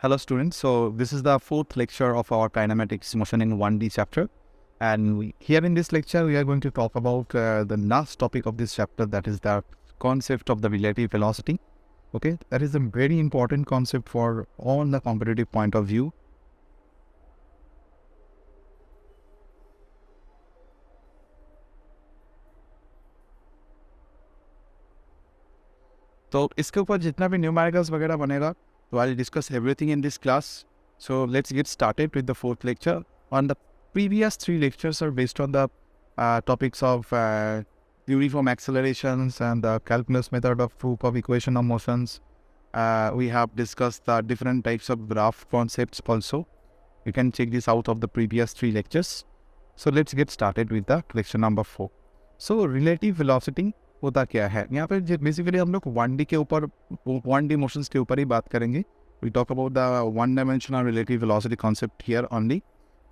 Hello students, so this is the fourth lecture of our kinematics motion in 1D chapter, and here in this lecture we are going to talk about the last topic of this chapter, that is the concept of the relative velocity. Okay, that is a very important concept for all the competitive point of view. तो इसके ऊपर जितना भी numericals वगैरह बनेगा, so I'll discuss everything in this class. So let's get started with the fourth lecture. On the previous three lectures are based on the topics of uniform accelerations and the calculus method of proof of equation of motions. We have discussed the different types of graph concepts also. You can check this out of the previous three lectures. So let's get started with the lecture number 4. So relative velocity होता क्या है? यहाँ पे basically हम लोग 1D के ऊपर 1D motions के ऊपर ही बात करेंगे. We talk about the one-dimensional relative velocity concept here only.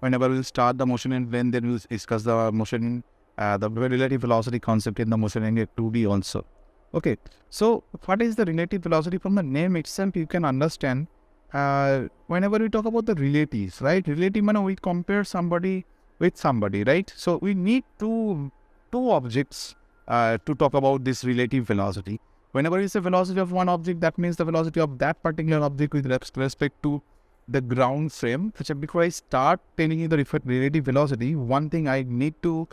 Whenever we'll start the motion in plane, then we'll discuss the motion, the relative velocity concept in the motion in 2D also. Okay, so what is the relative velocity? From the name itself, you can understand. Whenever we talk about the relatives, right? Relative means we compare somebody with somebody, right? So we need two objects to talk about this relative velocity. Whenever it's the velocity of one object, that means the velocity of that particular object with respect to the ground frame. So before I start telling you the relative velocity, one thing I need to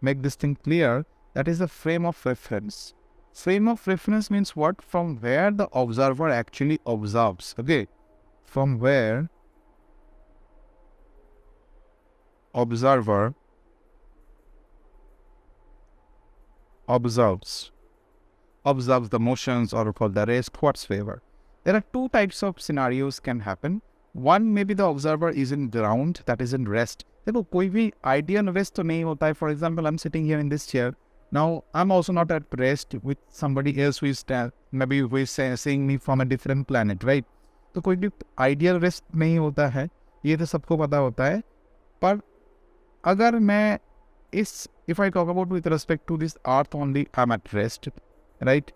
make this thing clear, that is the frame of reference. Frame of reference means what? From where the observer actually observes. Okay, from where observer observes the motions or for the rest whatsoever. There are two types of scenarios can happen. One, maybe the observer is in ground, that is in rest. देखो कोई भी ideal rest तो नहीं होता है. For example, I'm sitting here in this chair. Now I'm also not at rest with somebody else who is maybe who is seeing me from a different planet, right? तो कोई भी ideal rest नहीं होता है, ये तो सबको पता होता है. पर अगर मैं if I talk about with respect to this earth only, I'm at rest, right?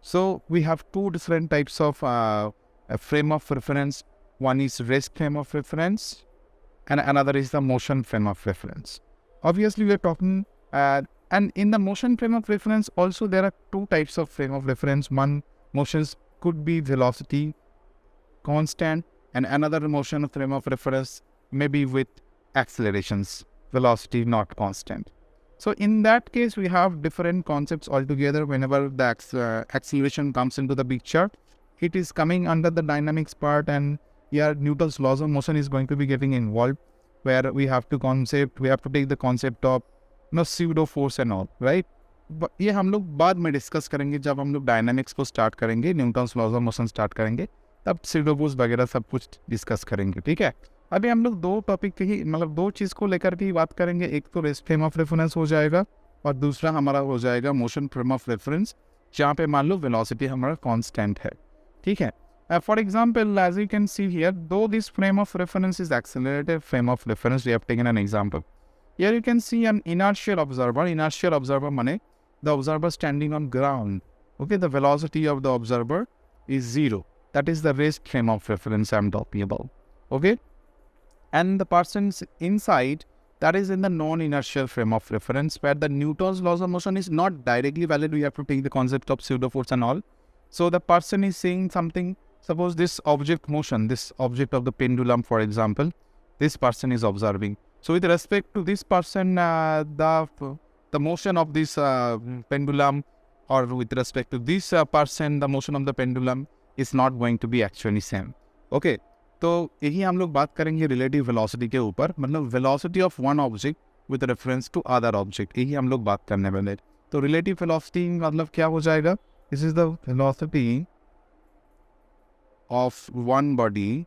So we have two different types of a frame of reference. One is rest frame of reference and another is the motion frame of reference. Obviously we are talking and in the motion frame of reference also there are two types of frame of reference. One motions could be velocity constant and another motion frame of reference maybe with accelerations, velocity not constant. So in that case, we have different concepts altogether. Whenever the acceleration comes into the picture, it is coming under the dynamics part, and here Newton's laws of motion is going to be getting involved, where we have to take the concept of pseudo force and all, right? But ये हम लोग बाद में discuss करेंगे जब हम लोग dynamics को स्टार्ट करेंगे, Newton's laws of motion start करेंगे, तब pseudo force वगैरह सब कुछ डिस्कस करेंगे. ठीक है, अभी हम लोग दो टॉपिक ही मतलब दो चीज़ को लेकर के बात करेंगे. एक तो रेस्ट फ्रेम ऑफ रेफरेंस हो जाएगा और दूसरा हमारा हो जाएगा मोशन फ्रेम ऑफ रेफरेंस, जहाँ पे मान लो वेलोसिटी हमारा कांस्टेंट है. ठीक है, for example as you can see here, though this frame of reference is accelerated frame of reference, we have taken an example. Here you can see an inertial observer माने the observer standing on ground. Okay, the velocity of the observer is 0. That is the rest frame of reference I am talking about. Okay, and the person's inside, that is in the non-inertial frame of reference, where the Newton's laws of motion is not directly valid. We have to take the concept of pseudo force and all. So the person is seeing something, suppose this object motion, this object of the pendulum, for example, this person is observing. So with respect to this person, the motion of this pendulum, or with respect to this person, the motion of the pendulum is not going to be actually same. Okay, तो यही हम लोग बात करेंगे relative velocity के ऊपर, मतलब velocity of one object with reference to other object, यही हम लोग बात करने वाले. तो रिलेटिव वेलोसिटी मतलब क्या हो जाएगा? This is the velocity of one body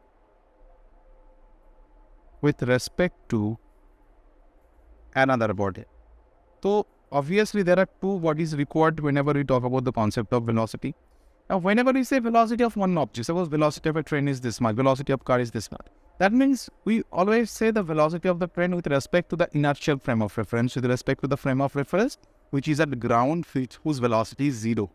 with respect to another body. तो obviously there are two bodies required whenever we talk about the concept of velocity. Now, whenever we say velocity of one object, suppose velocity of a train is this much, velocity of car is this much. That means we always say the velocity of the train with respect to the inertial frame of reference, with respect to the frame of reference, which is at ground, whose velocity is 0.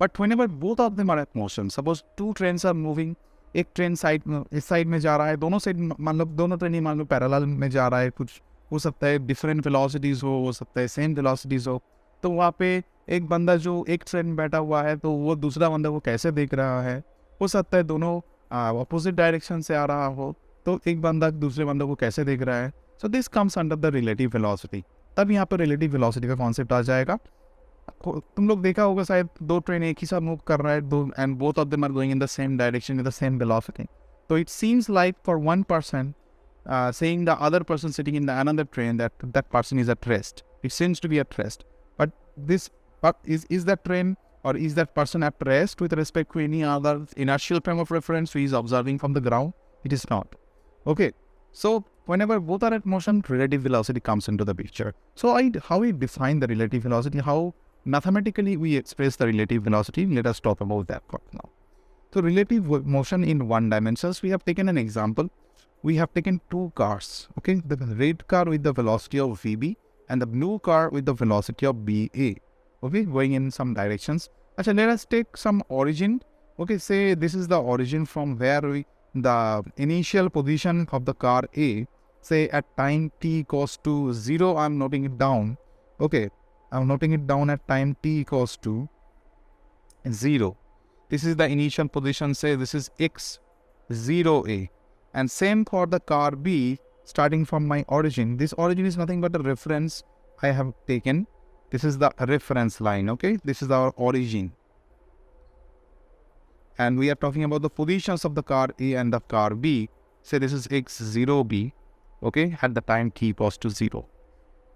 But whenever both of them are at motion, suppose two trains are moving एक train side में इस side में जा रहा है, दोनों side मान लो दोनों ट्रेन ही मान लो पैरेलल में जा रहा है, कुछ हो सकता है डिफरेंट वेलोसिटीज़ हो सकता है सेम वेलोसिटीज़ हो, तो वहाँ पे एक बंदा जो एक ट्रेन में बैठा हुआ है तो वो दूसरा बंदा को कैसे देख रहा है, हो सकता है दोनों अपोजिट डायरेक्शन से आ रहा हो, तो एक बंदा दूसरे बंदे को कैसे देख रहा है। So this comes under the relative velocity. तब यहाँ पर रिलेटिव वेलोसिटी का कॉन्सेप्ट आ जाएगा। तुम लोग देखा होगा शायद दो ट्रेन एक ही साथ मूव कर रहा है, दो and both of them are going in the same direction with the same velocity. तो it seems like for one person saying the other person sitting in the another train that person is at rest. It seems to be at rest. But is that train or is that person at rest with respect to any other inertial frame of reference who is observing from the ground? It is not. Okay. So whenever both are at motion, relative velocity comes into the picture. So how we define the relative velocity, how mathematically we express the relative velocity, let us talk about that part now. So relative motion in one dimensions, we have taken an example. We have taken two cars, okay? The red car with the velocity of VB and the blue car with the velocity of BA, okay? Going in some directions. Achha, let us take some origin, okay? Say this is the origin from where the initial position of the car A, say at time t equals to 0, I'm noting it down, okay? I'm noting it down at time t equals to 0. This is the initial position, say this is x, 0A. And same for the car B, starting from my origin. This origin is nothing but a reference I have taken. This is the reference line, okay? This is our origin. And we are talking about the positions of the car A and the car B. Say this is x0B, okay? At the time t equals to 0.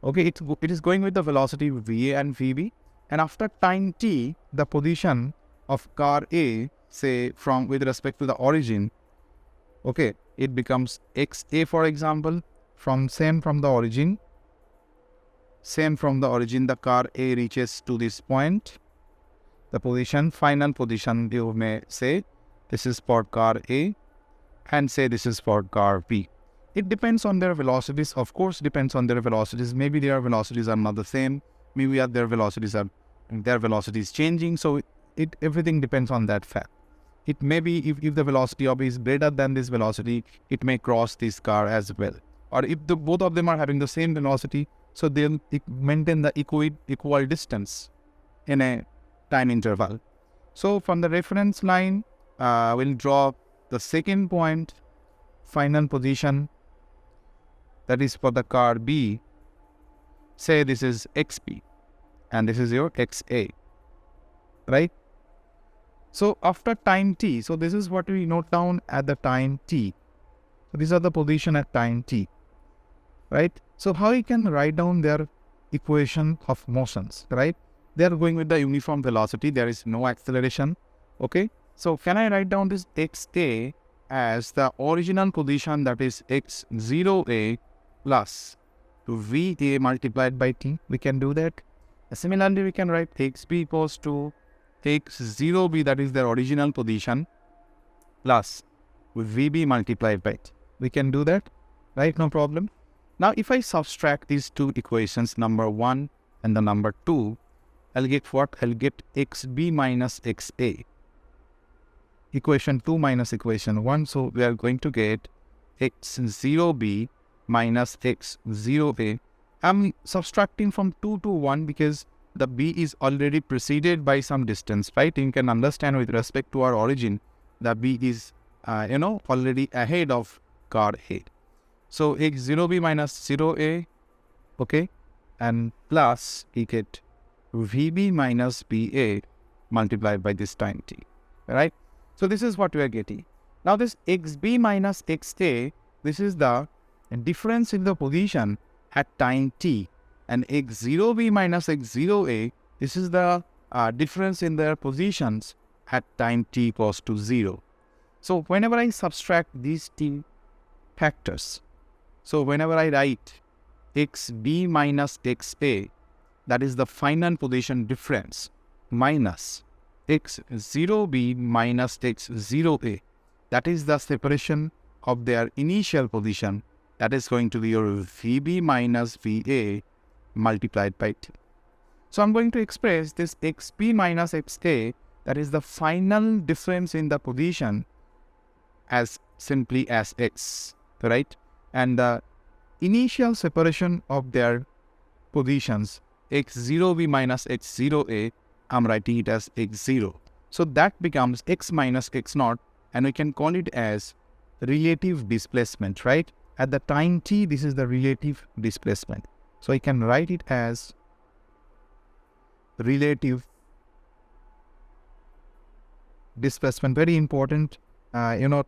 Okay, it is going with the velocity VA and VB. And after time t, the position of car A, say from with respect to the origin, okay, it becomes XA, for example, from the origin. Same from the origin, the car A reaches to this point. The position, final position, you may say, this is for car A, and say this is for car B. It depends on their velocities, of course, depends on their velocities. Maybe their velocities are not the same. Maybe their velocities changing. So everything depends on that fact. It may be if the velocity of is greater than this velocity, it may cross this car as well. Or if both of them are having the same velocity, so they'll maintain the equal distance in a time interval. So from the reference line, we'll draw the second point, final position, that is for the car B. Say this is XB, and this is your XA, right? So after time t, so this is what we note down at the time t. So these are the position at time t, right? So how you can write down their equation of motions, right? They are going with the uniform velocity. There is no acceleration, okay? So can I write down this xa as the original position, that is x0a plus va multiplied by t? We can do that. Similarly, we can write xb equals to x0b, that is their original position, plus vb multiplied by t. We can do that, right? No problem. Now, if I subtract these two equations, number 1 and the number 2, I'll get what? I'll get xb minus xa. Equation 2 minus equation 1. So we are going to get x0b minus x0a. I'm subtracting from 2 to 1 because the b is already preceded by some distance, right? You can understand with respect to our origin, the b is, already ahead of car A. So x0b minus 0a, okay, and plus we get vb minus ba multiplied by this time t, right? So this is what we are getting. Now this xb minus xa, this is the difference in the position at time t, and x0b minus x0a, this is the difference in their positions at time t equals to 0. So whenever I subtract these two factors, so whenever I write xb minus xa, that is the final position difference, minus x0b minus x0a, that is the separation of their initial position, that is going to be your vb minus va multiplied by t. So I'm going to express this xb minus xa, that is the final difference in the position as simply as x, right? And the initial separation of their positions, x0b minus x0a, I'm writing it as x0. So that becomes x minus x0, and we can call it as relative displacement, right? At the time t, this is the relative displacement. So I can write it as relative displacement. Very important, term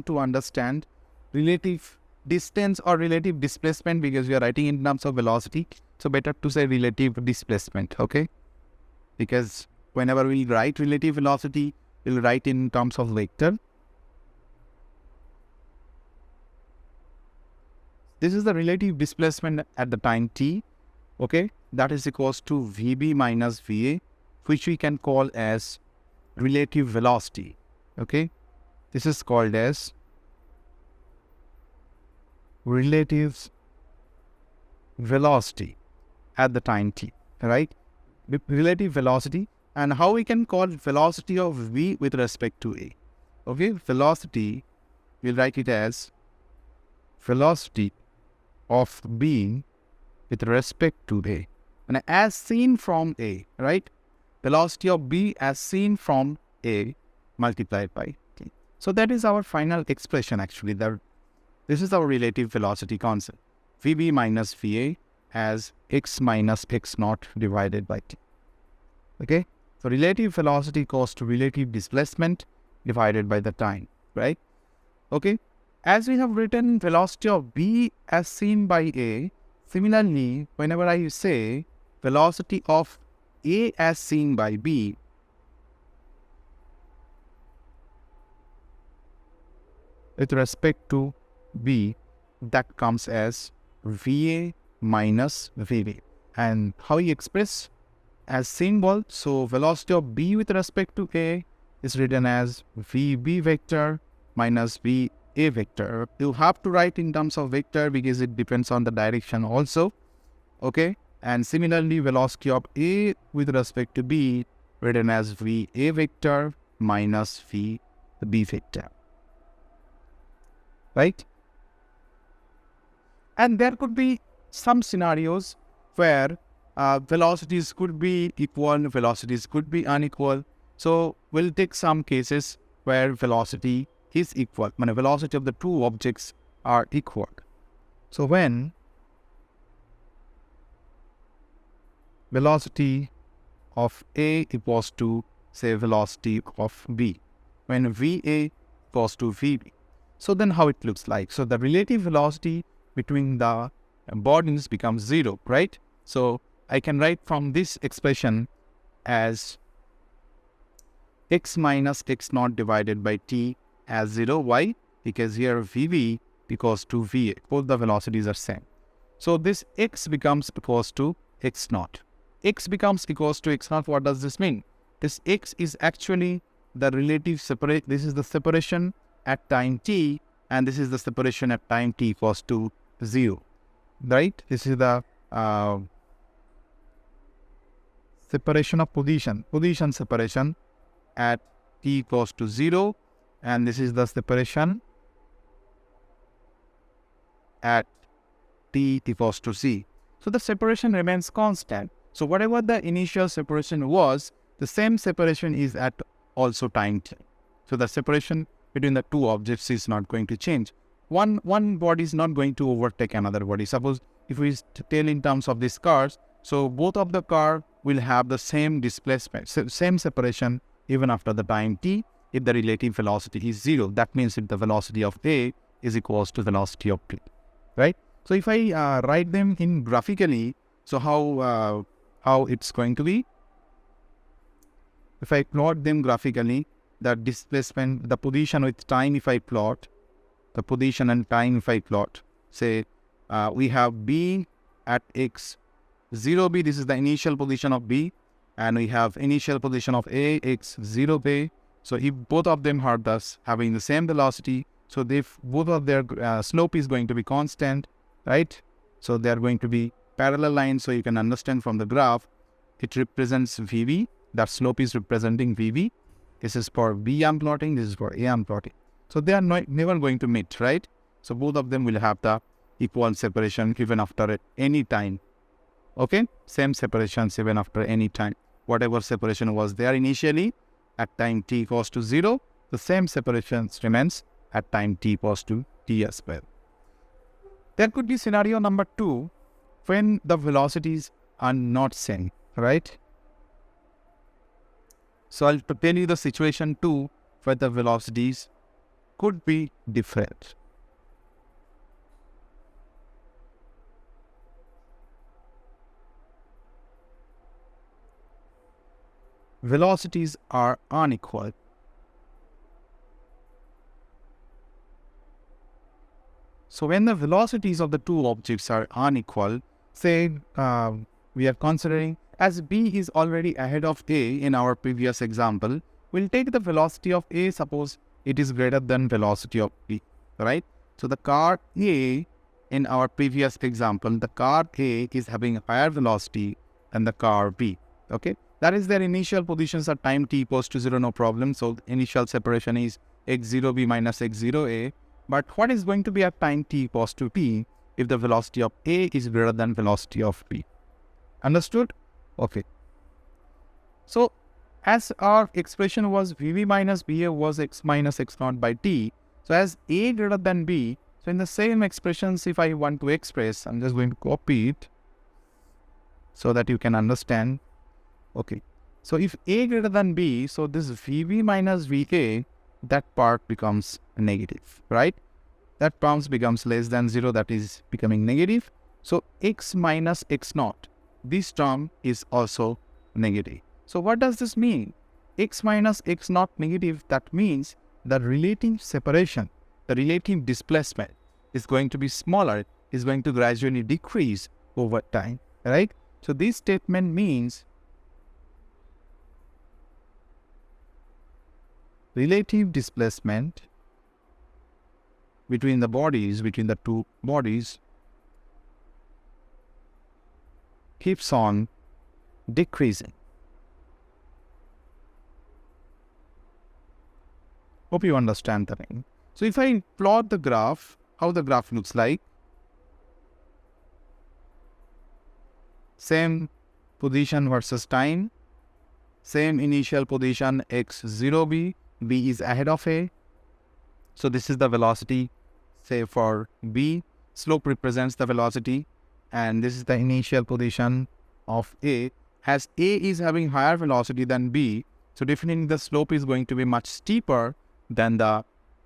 to understand. Relative distance or relative displacement, because we are writing in terms of velocity. So better to say relative displacement, okay? Because whenever we write relative velocity, we'll write in terms of vector. This is the relative displacement at the time t, okay? That is equals to Vb minus Va, which we can call as relative velocity, okay? This is called as relative velocity at the time t, right? Relative velocity. And how we can call velocity of V with respect to A, okay? Velocity, we'll write it as velocity of B with respect to A, and as seen from A, right? Velocity of B as seen from A multiplied by T. So that is our final expression actually. This is our relative velocity concept. Vb minus Va as x minus x naught divided by T. Okay? So relative velocity equals to relative displacement divided by the time, right? Okay? As we have written velocity of B as seen by A, similarly, whenever I say velocity of A as seen by B, with respect to B, that comes as Va minus Vb. And how you express as symbol, so velocity of B with respect to A is written as Vb vector minus Va vector. You have to write in terms of vector because it depends on the direction also, okay? And similarly, velocity of A with respect to B written as Va vector minus Vb vector, right? And there could be some scenarios where velocities could be equal, velocities could be unequal. So we'll take some cases where velocity is equal, when the velocity of the two objects are equal. So when velocity of A equals to, say, velocity of B, when Va equals to Vb. So then how it looks like? So the relative velocity between the bodies becomes 0, right? So I can write from this expression as x minus x naught divided by T as 0. Why? Because here Vb equals to Va. Both the velocities are same. So this x becomes equals to x naught. X becomes equals to x naught. What does this mean? This x is actually the relative separate. This is the separation at time t, and this is the separation at time t equals to 0, right? This is the separation of position separation at t equals to 0, and this is the separation at t equals to c. So the separation remains constant. So whatever the initial separation was, the same separation is at also time t. So the separation between the two objects is not going to change. One body is not going to overtake another body. Suppose if we tell in terms of these cars, so both of the car will have the same displacement, same separation even after the time t, if the relative velocity is 0. That means if the velocity of A is equals to velocity of B, right? So if I write them in graphically, so how it's going to be? If I plot them graphically, the displacement, the position with time, if I plot, the position and time if I plot, say we have B at x 0b, this is the initial position of B, and we have initial position of A, x 0b. So if both of them are thus having the same velocity, so if both of their slope is going to be constant, right? So they are going to be parallel lines. So you can understand from the graph, it represents Vb, that slope is representing Vb, This is for B I'm plotting, this is for A I'm plotting. So they are never going to meet, right? So both of them will have the equal separation even after any time. Okay, same separations even after any time. Whatever separation was there initially at time t equals to 0, the same separation remains at time t equals to t as well. There could be scenario number 2 when the velocities are not same, right? So I'll tell you the situation 2 where the velocities could be different. Velocities are unequal. So when the velocities of the two objects are unequal, say we are considering as B is already ahead of A in our previous example, we'll take the velocity of A, suppose it is greater than velocity of B, right? So the car A in our previous example, the car A is having a higher velocity than the car B, okay? That is their initial positions at time t equals to 0, no problem. So the initial separation is x0b minus x0a. But what is going to be at time t equals to t if the velocity of A is greater than velocity of B? Understood? Okay. So as our expression was Vv minus Ba was x minus x naught by t. So as A greater than B, so in the same expressions, if I want to express, I'm just going to copy it so that you can understand. Okay, so if A greater than B, so this Vv minus Va, that part becomes negative, right? That term becomes less than 0, that is becoming negative. So x minus x naught, this term is also negative. So what does this mean? X minus x naught negative, that means the relative separation, the relative displacement is going to be smaller, is going to gradually decrease over time, right? So this statement means relative displacement between the bodies, between the two bodies, keeps on decreasing. Hope you understand the thing. So if I plot the graph, how the graph looks like, same position versus time, same initial position x0b, B is ahead of A. So this is the velocity, say for B, slope represents the velocity, and this is the initial position of A. As A is having higher velocity than B, so definitely the slope is going to be much steeper than the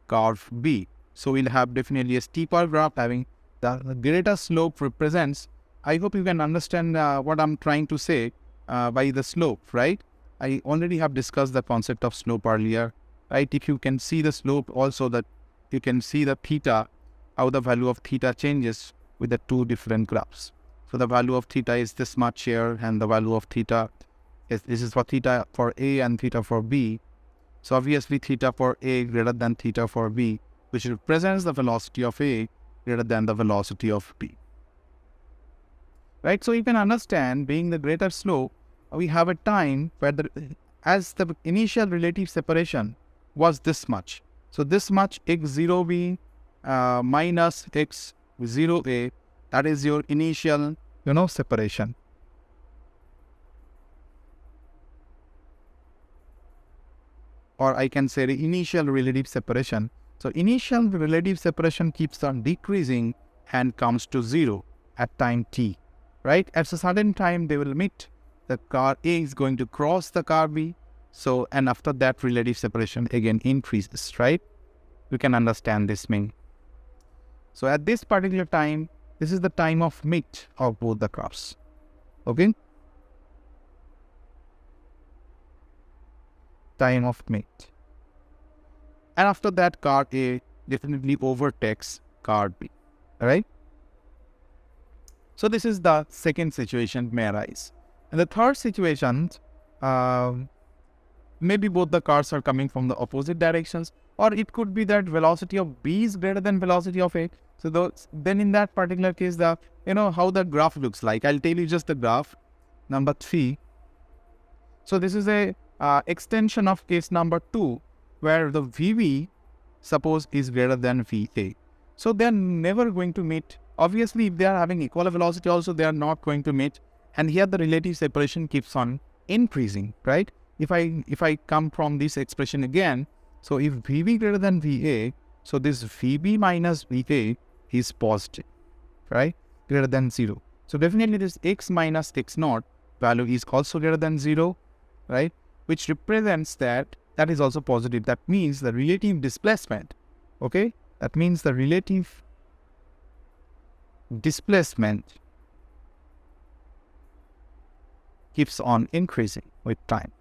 curve B. So we'll have definitely a steeper graph having the greater slope represents. I hope you can understand what I'm trying to say by the slope, right? I already have discussed the concept of slope earlier, right? If you can see the slope also, that you can see the theta, how the value of theta changes with the two different graphs. So the value of theta is this much here, and the value of theta is, this is for theta for A and theta for B. So obviously theta for A greater than theta for B, which represents the velocity of A greater than the velocity of B. Right? So you can understand, being the greater slope, we have a time where as the initial relative separation was this much. So this much x0b minus x0a, that is your initial, separation. Or I can say the initial relative separation. So initial relative separation keeps on decreasing and comes to 0 at time t, right? At a certain time they will meet. The car A is going to cross the car B. So, and after that relative separation again increases, right? You can understand this mean. So at this particular time, this is the time of meet of both the cars. Okay? Time of meet. And after that, car A definitely overtakes car B, right? So this is the second situation may arise. And the third situation, maybe both the cars are coming from the opposite directions, or it could be that velocity of B is greater than velocity of A. So then in that particular case, how the graph looks like. I'll tell you just the graph. Number 3. So this is a extension of case number 2, where the VV suppose is greater than VA. So they are never going to meet. Obviously, if they are having equal velocity also, they are not going to meet. And here the relative separation keeps on increasing, right? If I come from this expression again, so if VV greater than VA, so this VB minus VA is positive, right? Greater than 0. So definitely this x minus x naught value is also greater than 0, right? Which represents that is also positive. That means the relative displacement, okay? That means the relative displacement keeps on increasing with time.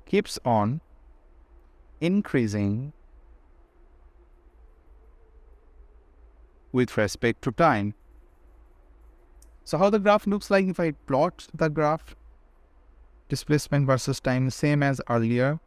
Keeps on increasing with respect to time. So how the graph looks like if I plot the graph, displacement versus time, same as earlier.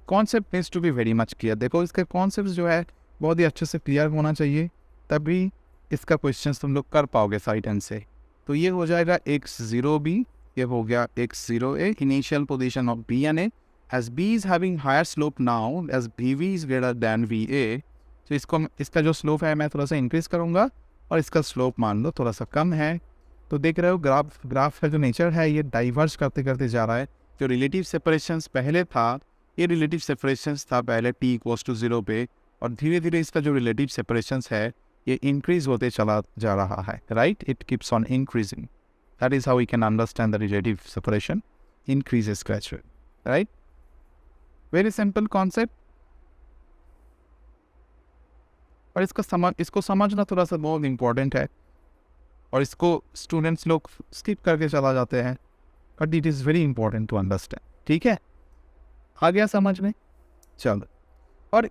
Concept needs to be very much clear. देखो इसका concepts जो है बहुत ही अच्छे से clear होना चाहिए, तभी इसका questions तुम लोग कर पाओगे साइड एंड से. तो ये हो जाएगा x0b, ये हो गया x0a, initial position of b and a. As b is having higher slope now, as bv is greater than va, तो इसका जो स्लोप है मैं थोड़ा सा इंक्रीज करूँगा और इसका स्लोप मान लो थोड़ा सा कम है. तो देख रहे हो ग्राफ का जो नेचर है ये डाइवर्ज करते करते जा रहा है. जो रिलेटिव सेपरेशंस पहले था, ये रिलेटिव सेपरेशंस था पहले t इक्वल्स टू 0 पे, और धीरे धीरे इसका जो रिलेटिव सेपरेशंस है ये इंक्रीज होते चला जा रहा है, right? It keeps on increasing. That is how we can understand the relative separation increases gradually, right? Very simple concept. और इसको समझना थोड़ा सा बहुत इम्पोर्टेंट है, और इसको स्टूडेंट्स लोग स्किप करके चला जाते हैं, but it is very important to understand. ठीक है, आ गया समझ में? चलो, और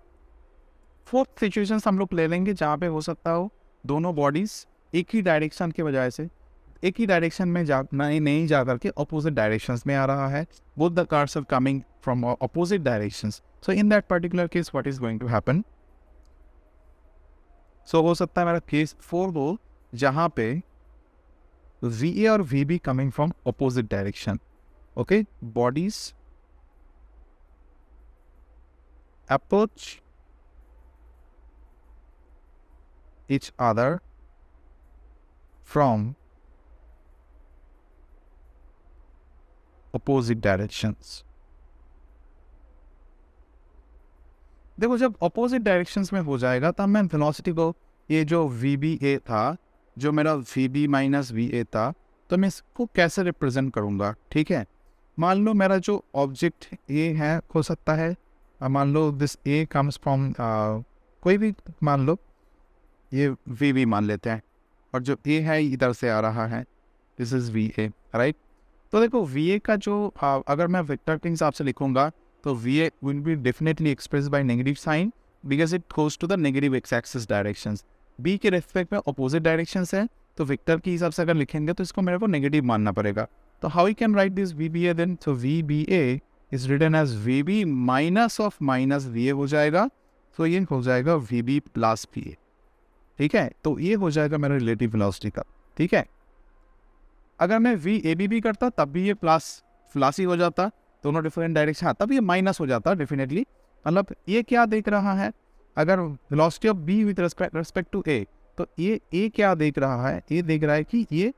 फोर्थ सिचुएशन हम लोग ले लेंगे जहाँ पे हो सकता हो दोनों बॉडीज एक ही डायरेक्शन के बजाय से एक ही डायरेक्शन में नहीं जा करके अपोजिट डायरेक्शंस में आ रहा है. Both the cars are coming from opposite directions. So in that particular case what is going to happen? सो हो सकता है मेरा केस 4 हो जहाँ पे VA और VB coming from opposite direction. Okay, bodies approach each other from opposite directions. देखो, जब opposite directions में हो जाएगा तब मैं velocity को, ये जो VBA था, जो मेरा VB माइनस VA था, तो मैं इसको कैसे रिप्रेजेंट करूँगा? ठीक है, मान लो मेरा जो ऑब्जेक्ट A है, हो सकता है मान लो दिस A कम्स फ्रॉम कोई भी, मान लो ये VB मान लेते हैं, और जो A है इधर से आ रहा है, दिस इज़ VA, राइट? तो देखो VA का जो अगर मैं वेक्टर के हिसाब से लिखूंगा तो VA will be definitely express by negative sign because it goes to the negative X axis directions. B के रेस्पेक्ट में अपोजिट डायरेक्शंस है, तो वेक्टर के हिसाब से अगर लिखेंगे तो इसको मेरे को नेगेटिव मानना पड़ेगा. तो how you can write this VBA then? तो VBA is written as VB minus of minus VA हो जाएगा. तो ये हो जाएगा VB प्लस VA. ठीक है, तो ये हो जाएगा मेरा रिलेटिव वेलोसिटी का. ठीक है, अगर मैं VAB भी करता तब भी ये प्लस ही हो जाता, दोनों डिफरेंट डायरेक्शन. तब ये माइनस हो जाता डेफिनेटली. मतलब ये क्या देख रहा है, अगर velocity of B with respect to A, तो ये A क्या देख रहा है? ये देख रहा है कि ये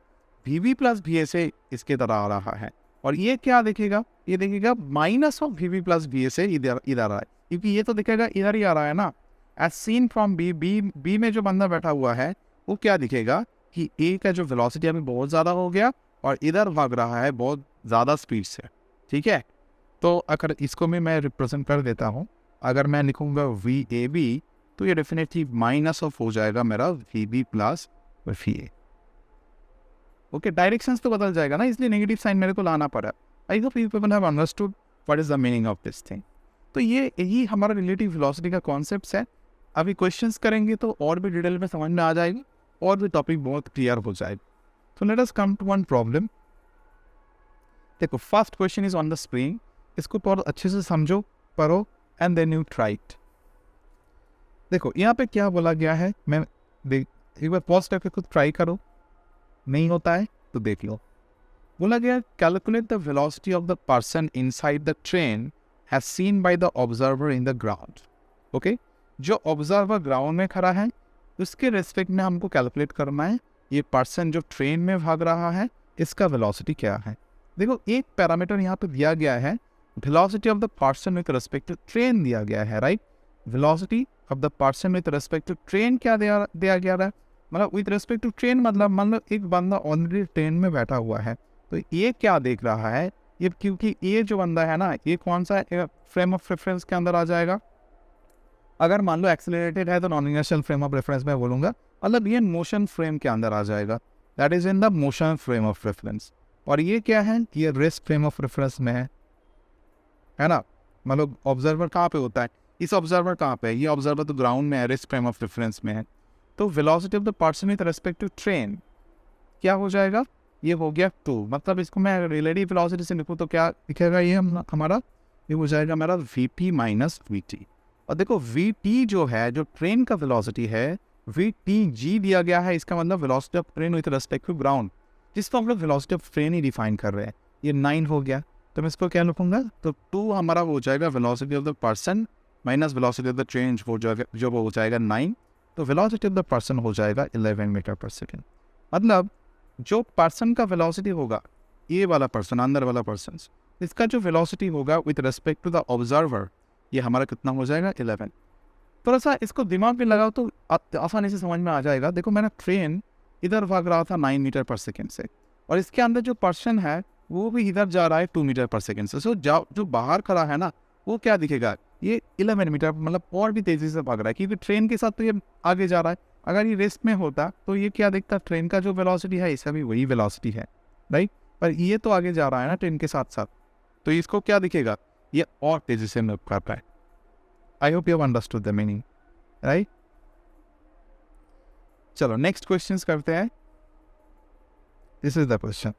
VB प्लस VA से इसके तरह आ रहा है. और ये क्या देखेगा? ये देखेगा minus of VB plus VA से इधर आ रहा है, क्योंकि ये तो दिखेगा इधर ही आ रहा है ना. एज सीन फ्रॉम B में जो बंदा बैठा हुआ है वो क्या दिखेगा कि A का जो वेलोसिटी अभी बहुत ज़्यादा हो गया और इधर भाग रहा है बहुत ज़्यादा स्पीड से. ठीक है, तो अगर इसको मैं रिप्रेजेंट कर देता हूँ, अगर मैं लिखूँगा VAB, तो ये डेफिनेटली माइनस ऑफ हो जाएगा मेरा VB plus VA. Okay, directions तो बदल जाएगा ना, इसलिए नेगेटिव साइन मेरे को लाना पड़ा. आई hope you people have understood what is the meaning of this thing. तो ये यही हमारा रिलेटिव वेलोसिटी का कॉन्सेप्ट है. अभी क्वेश्चंस करेंगे तो और भी डिटेल में समझ में आ जाएगी और भी टॉपिक बहुत क्लियर हो जाएगा. तो let us come to one problem. देखो, first question is on the screen. इसको बहुत अच्छे से समझो, पढ़ो and then you try it. देखो यहाँ पे क्या बोला गया है, मैं एक बार पॉज करके खुद ट्राई करो, नहीं होता है तो देख लो. बोला गया calculate the velocity of the person inside the train has seen by the observer in the ground. Okay, जो ऑब्जर्वर ग्राउंड में खड़ा है उसके रेस्पेक्ट में हमको कैलकुलेट करना है ये पर्सन जो ट्रेन में भाग रहा है इसका वेलोसिटी क्या है। देखो एक पैरामीटर यहाँ पे दिया गया है, velocity of the person with respect to train दिया गया है, right. Velocity of the person with respect to train क्या दिया गया है, मतलब विथ रेस्पेक्ट टू ट्रेन मतलब एक बंदा ऑलरेडी ट्रेन में बैठा हुआ है तो ये क्या देख रहा है, ये क्योंकि ये जो बंदा है ना ये कौन सा फ्रेम ऑफ रेफरेंस के अंदर आ जाएगा। अगर मान लो एक्सेलरेटेड है तो non inertial frame of reference में बोलूँगा, मतलब ये मोशन फ्रेम के अंदर आ जाएगा, that is in the motion frame of reference. और ये क्या है, ये रेस्ट फ्रेम ऑफ रेफरेंस में है ना। मतलब ऑब्जर्वर कहाँ पे होता है, इस ऑब्जर्वर कहाँ पे है, ये ऑब्जर्वर तो ग्राउंड में है, रेस्ट फ्रेम ऑफ रेफरेंस में है। तो velocity of the person with respect to train क्या हो जाएगा, ये हो गया 2। मतलब इसको मैं रिलेटिव वेलोसिटी से लिखूँ तो क्या दिखेगा, ये हमारा ये हो जाएगा हमारा Vp माइनस Vt। और देखो Vt जो है, जो ट्रेन का वेलोसिटी है, Vtg दिया गया है, इसका मतलब velocity of train with respect to ground, जिसको हम लोग वेलोसिटी ऑफ ट्रेन ही डिफाइन कर रहे हैं। ये 9 हो गया, तो मैं इसको क्या लिखूंगा, तो 2 हमारा हो जाएगा velocity of the person minus velocity of the train हो जाएगा, जो वो हो जाएगा 9। तो वेलोसिटी ऑफ द पर्सन हो जाएगा 11 मीटर पर सेकेंड। मतलब जो पर्सन का वेलोसिटी होगा, ये वाला पर्सन, अंदर वाला पर्सन, इसका जो वेलोसिटी होगा with respect to the observer, ये हमारा कितना हो जाएगा 11। थोड़ा सा इसको दिमाग में लगाओ तो आसानी से समझ में आ जाएगा। देखो मैंने ट्रेन इधर भाग रहा था 9 मीटर पर सेकेंड से, और इसके अंदर जो पर्सन है वो भी इधर जा रहा है 2 मीटर पर सेकेंड से। सो जो बाहर खड़ा है ना वो क्या दिखेगा, ये 11 मीटर, मतलब और भी तेज़ी से भाग रहा है, क्योंकि ट्रेन के साथ तो ये आगे जा रहा है। अगर ये रेस्ट में होता तो ये क्या दिखता, ट्रेन का जो वेलोसिटी है इसका भी वही वेलोसिटी है, राइट। पर ये तो आगे जा रहा है ना ट्रेन के साथ साथ, तो इसको क्या दिखेगा, ये और तेज़ी से मूव कर रहा है। आई hope you understood the meaning, right. चलो नेक्स्ट क्वेश्चंस करते हैं। This is the question.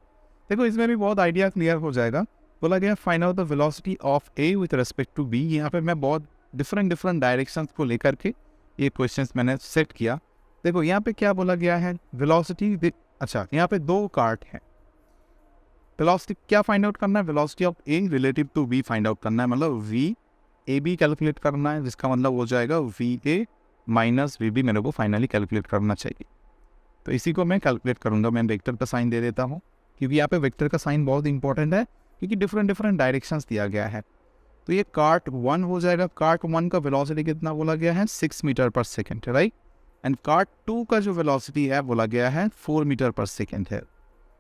देखो इसमें भी बहुत आइडिया क्लियर हो जाएगा। बोला गया find out the velocity of A with respect to B. यहाँ पे मैं बहुत डिफरेंट डायरेक्शंस को लेकर के ये क्वेश्चंस मैंने सेट किया। देखो यहाँ पे क्या बोला गया है, वेलोसिटी, अच्छा यहाँ पे 2 कार्ट हैं। वेलोसिटी क्या फाइंड आउट करना है, velocity of A relative to B find out करना है, मतलब वी ए बी कैलकुलेट करना है, जिसका मतलब हो जाएगा V A minus V B मेरे को फाइनली कैलकुलेट करना चाहिए। तो इसी को मैं कैलकुलेट करूँगा। मैं वेक्टर का साइन दे देता हूँ, क्योंकि यहाँ पे वेक्टर का साइन बहुत इंपॉर्टेंट है, क्योंकि डिफरेंट डायरेक्शंस दिया गया है। तो ये कार्ट 1 हो जाएगा। कार्ट 1 का वेलोसिटी कितना बोला गया है, 6 metre per second, right. And cart 2 का जो वेलोसिटी है बोला गया है 4 मीटर पर सेकेंड है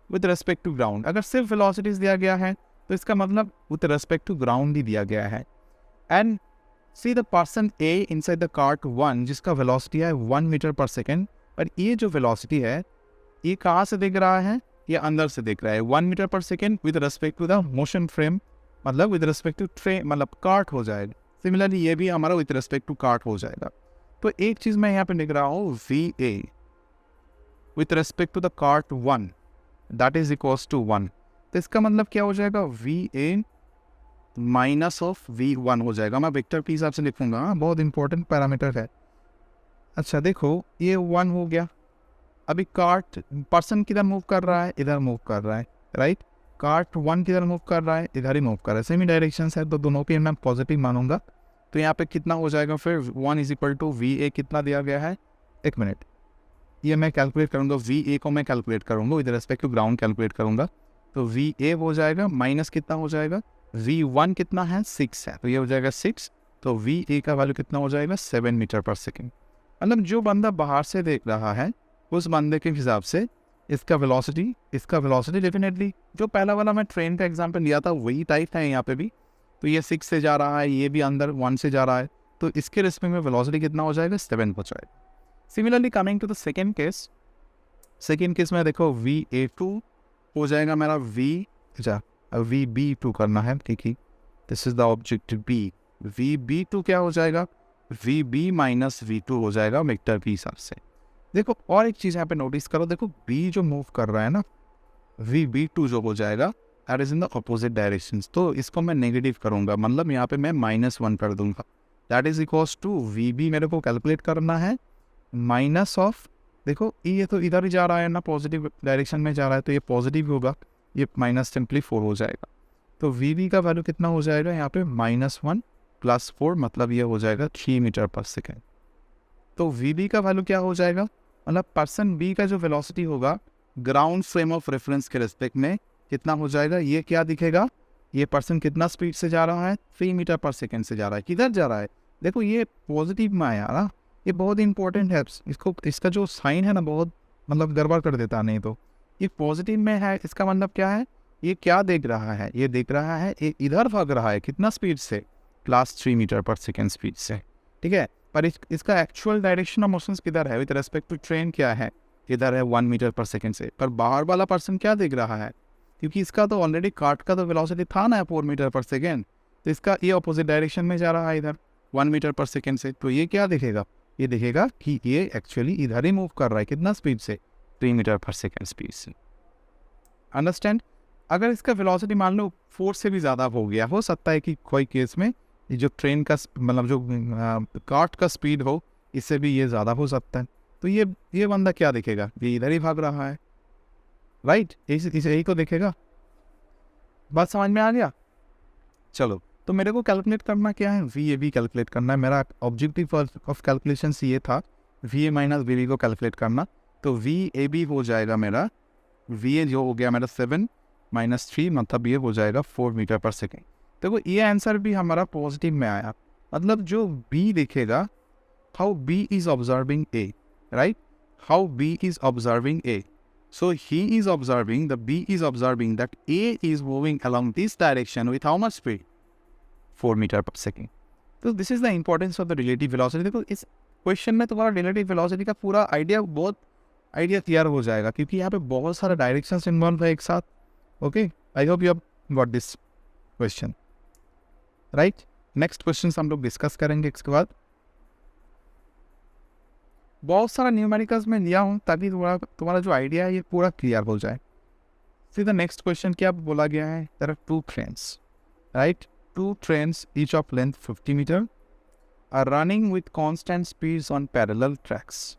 विद रेस्पेक्ट टू ग्राउंड। अगर सिर्फ वेलोसिटीज दिया गया है तो इसका मतलब विद रेस्पेक्ट टू ग्राउंड ही दिया गया है। And see the person A inside the cart 1 जिसका वेलोसिटी है 1 मीटर पर सेकेंड, पर ये जो वेलोसिटी है ये कहाँ से दिख रहा है, ये अंदर से दिख रहा है 1 metre per second with respect to the motion frame, मतलब विद रेस्पेक्ट टू ट्रेन, मतलब कार्ट हो जाएगा। सिमिलरली ये भी हमारा विद रेस्पेक्ट टू कार्ट हो जाएगा। तो एक चीज़ मैं यहाँ पे लिख रहा हूँ V A with respect to the cart 1 that is equals to 1। तो इसका मतलब क्या हो जाएगा, V A minus of V 1 हो जाएगा। मैं वेक्टर के हिसाब से लिखूंगा, बहुत इंपॉर्टेंट पैरामीटर है। अच्छा देखो ये 1 हो गया। अभी कार्ट पर्सन किधर मूव कर रहा है, इधर मूव कर रहा है, राइट। कार्ट 1 किधर मूव कर रहा है, इधर ही मूव कर रहा है, सेमी डायरेक्शन है, तो दोनों पे मैं पॉजिटिव मानूंगा। तो यहाँ पे कितना हो जाएगा फिर, 1 is equal to V A कितना दिया गया है, 1 मिनट, ये मैं कैलकुलेट करूँगा। वी ए को मैं कैलकुलेट करूँगा with respect to ground calculate करूँगा। तो वी ए हो जाएगा माइनस कितना हो जाएगा, वी 1 कितना है 6 है, तो ये हो जाएगा 6। तो वी ए का वैल्यू कितना हो जाएगा 7 मीटर पर सेकेंड। मतलब जो बंदा बाहर से देख रहा है उस बंदे के हिसाब से इसका वेलोसिटी डेफिनेटली जो पहला वाला मैं ट्रेन का एग्जाम्पल लिया था वही टाइप है यहाँ पे भी। तो ये 6 से जा रहा है, ये भी अंदर 1 से जा रहा है, तो इसके रिस्पेक्ट में वेलोसिटी कितना हो जाएगा 7 हो जाएगा। Similarly coming to the second case में देखो वी ए 2 हो जाएगा मेरा वी बी 2 करना है, ठीक है, this is the object B. V B 2 क्या हो जाएगा, वी बी माइनस वी 2 हो जाएगा वेक्टर के हिसाब से। देखो और एक चीज़ यहाँ पे नोटिस करो, देखो बी जो मूव कर रहा है ना, वी बी 2 जो हो जाएगा that is in the opposite direction, तो इसको मैं नेगेटिव करूँगा, मतलब यहाँ पे मैं -1 कर दूंगा। That is equals to V B मेरे को कैलकुलेट करना है माइनस ऑफ, देखो ये तो इधर ही जा रहा है ना, पॉजिटिव डायरेक्शन में जा रहा है, तो ये पॉजिटिव होगा, ये माइनस सिंपली 4 हो जाएगा। तो वी का वैल्यू कितना हो जाएगा यहाँ पे -1 + 4, मतलब ये हो जाएगा 3 मीटर पर सेकेंड। तो वी का वैल्यू क्या हो जाएगा, मतलब पर्सन बी का जो वेलोसिटी होगा ग्राउंड फ्रेम ऑफ रेफरेंस के रिस्पेक्ट में कितना हो जाएगा, ये क्या दिखेगा, ये पर्सन कितना स्पीड से जा रहा है, 3 मीटर पर सेकेंड से जा रहा है। किधर जा रहा है, देखो ये पॉजिटिव में आया ना, ये बहुत इंपॉर्टेंट है। इसको इसका जो साइन है ना बहुत मतलब गड़बड़ कर देता, नहीं तो ये पॉजिटिव में है, इसका मतलब क्या है, ये क्या देख रहा है, ये देख रहा है ये इधर भाग रहा है, कितना स्पीड से, +3 मीटर पर सेकेंड स्पीड से, ठीक है। पर इसका एक्चुअल डायरेक्शन ऑफ मोशन किधर है, विद रेस्पेक्ट टू ट्रेन क्या है, इधर है 1 मीटर पर सेकेंड से। पर बाहर वाला पर्सन क्या देख रहा है, क्योंकि इसका तो ऑलरेडी कार्ट का तो वेलोसिटी था ना 4 मीटर पर सेकेंड, तो इसका ये अपोजिट डायरेक्शन में जा रहा है इधर 1 मीटर पर सेकेंड से। तो ये क्या दिखेगा, ये दिखेगा कि ये एक्चुअली इधर ही मूव कर रहा है, कितना स्पीड से, 3 मीटर पर सेकेंड स्पीड से। अंडरस्टैंड। अगर इसका वेलोसिटी मान लो 4 से भी ज़्यादा हो गया, हो सकता है कि कोई केस में ये जो ट्रेन का मतलब जो कार्ट का स्पीड हो, इससे भी ये ज़्यादा हो सकता है। तो ये बंदा क्या दिखेगा, ये इधर ही भाग रहा है, राइट, यही को देखेगा। बात समझ में आ गया। चलो, तो मेरे को कैलकुलेट करना क्या है, वी ए बी कैलकुलेट करना है। मेरा ऑब्जेक्टिव ऑफ कैलकुलेशन ये था, V A minus V B को कैलकुलेट करना। तो वी ए बी हो जाएगा मेरा, वी ए जो हो गया मेरा 7 - 3, मतलब ये हो जाएगा 4 मीटर पर सेकेंड। देखो ये आंसर भी हमारा पॉजिटिव में आया, मतलब जो बी दिखेगा, how B is observing A, right, how B is observing A. So he is observing, the B is observing that A is moving along this direction with how much speed? 4 meter per second. So this is the importance of the relative velocity. देखो इस question में तुम्हारा relative velocity का पूरा idea clear हो जाएगा, क्योंकि यहाँ पे बहुत सारे डायरेक्शंस इन्वॉल्व है एक साथ। Okay, I hope you have got this question, right. Next question हम लोग डिस्कस करेंगे इसके बाद। बहुत सारा न्यूमेरिकल्स में लिया हूँ ताकि तुम्हारा जो आइडिया है ये पूरा क्लियर हो जाए। सीधा नेक्स्ट क्वेश्चन क्या बोला गया है, there are 2 trains, right, 2 trains each of length 50 metre are running with constant speeds on parallel tracks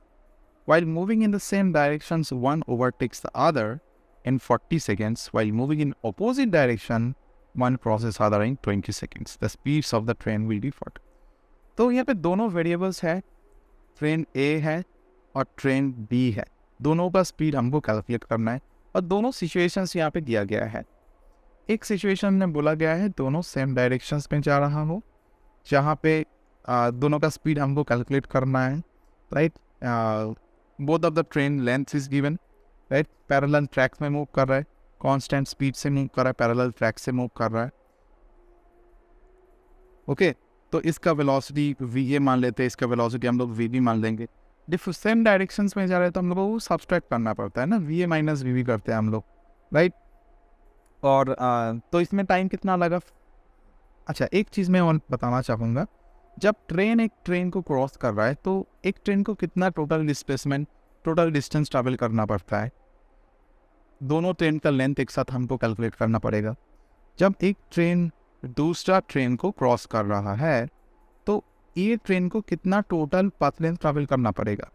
while moving in the same directions. One overtakes the other in 40 seconds, while moving in opposite direction one crosses other in 20 seconds. The speeds of the train will be 40. तो यहाँ पे दोनों variables है, train ए है और train B है, दोनों का स्पीड हमको कैलकुलेट करना है, और दोनों सिचुएशंस यहाँ पे दिया गया है। एक सिचुएशन में बोला गया है दोनों सेम डायरेक्शंस में जा रहा हो, जहाँ पे दोनों का स्पीड हमको कैलकुलेट करना है, right. Both of the train length is given, right, parallel tracks में मूव कर रहा है, कांस्टेंट स्पीड से मूव कर रहा है, पैरेलल ट्रैक से मूव कर रहा है। ओके, तो इसका वेलोसिटी वी ए मान लेते हैं, इसका वेलोसिटी हम लोग वी बी मान लेंगे। डिफ सेम डायरेक्शंस में जा रहे हैं तो हम लोग को सब्सट्रैक्ट करना पड़ता है ना, V A minus V B करते हैं हम लोग, राइट। और तो इसमें टाइम कितना लगा। अच्छा, एक चीज़ मैं और बताना चाहूँगा, जब एक ट्रेन को क्रॉस कर रहा है तो एक ट्रेन को कितना टोटल डिस्टेंस ट्रैवल करना पड़ता है, दोनों ट्रेन का लेंथ एक साथ हमको कैलकुलेट करना पड़ेगा। जब एक ट्रेन दूसरा ट्रेन को क्रॉस कर रहा है तो ये ट्रेन को कितना टोटल पाथ लेंथ ट्रैवल करना पड़ेगा,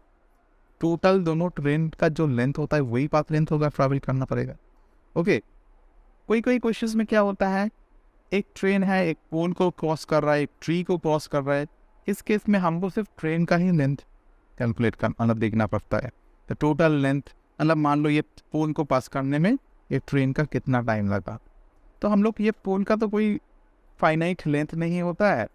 टोटल दोनों ट्रेन का जो लेंथ होता है वही पाथ लेंथ होगा, ट्रैवल करना पड़ेगा। ओके, कोई क्वेश्चंस में क्या होता है, एक ट्रेन है, एक पोल को क्रॉस कर रहा है, एक ट्री को क्रॉस कर रहा है, इस केस में हमको सिर्फ ट्रेन का ही लेंथ कैलकुलेट कर मतलब देखना पड़ता है। तो टोटल लेंथ मतलब मान लो ये पोल को पास करने में ये ट्रेन का कितना टाइम लगा, तो हम लोग ये पोल का तो कोई फाइनाइट लेंथ नहीं होता है।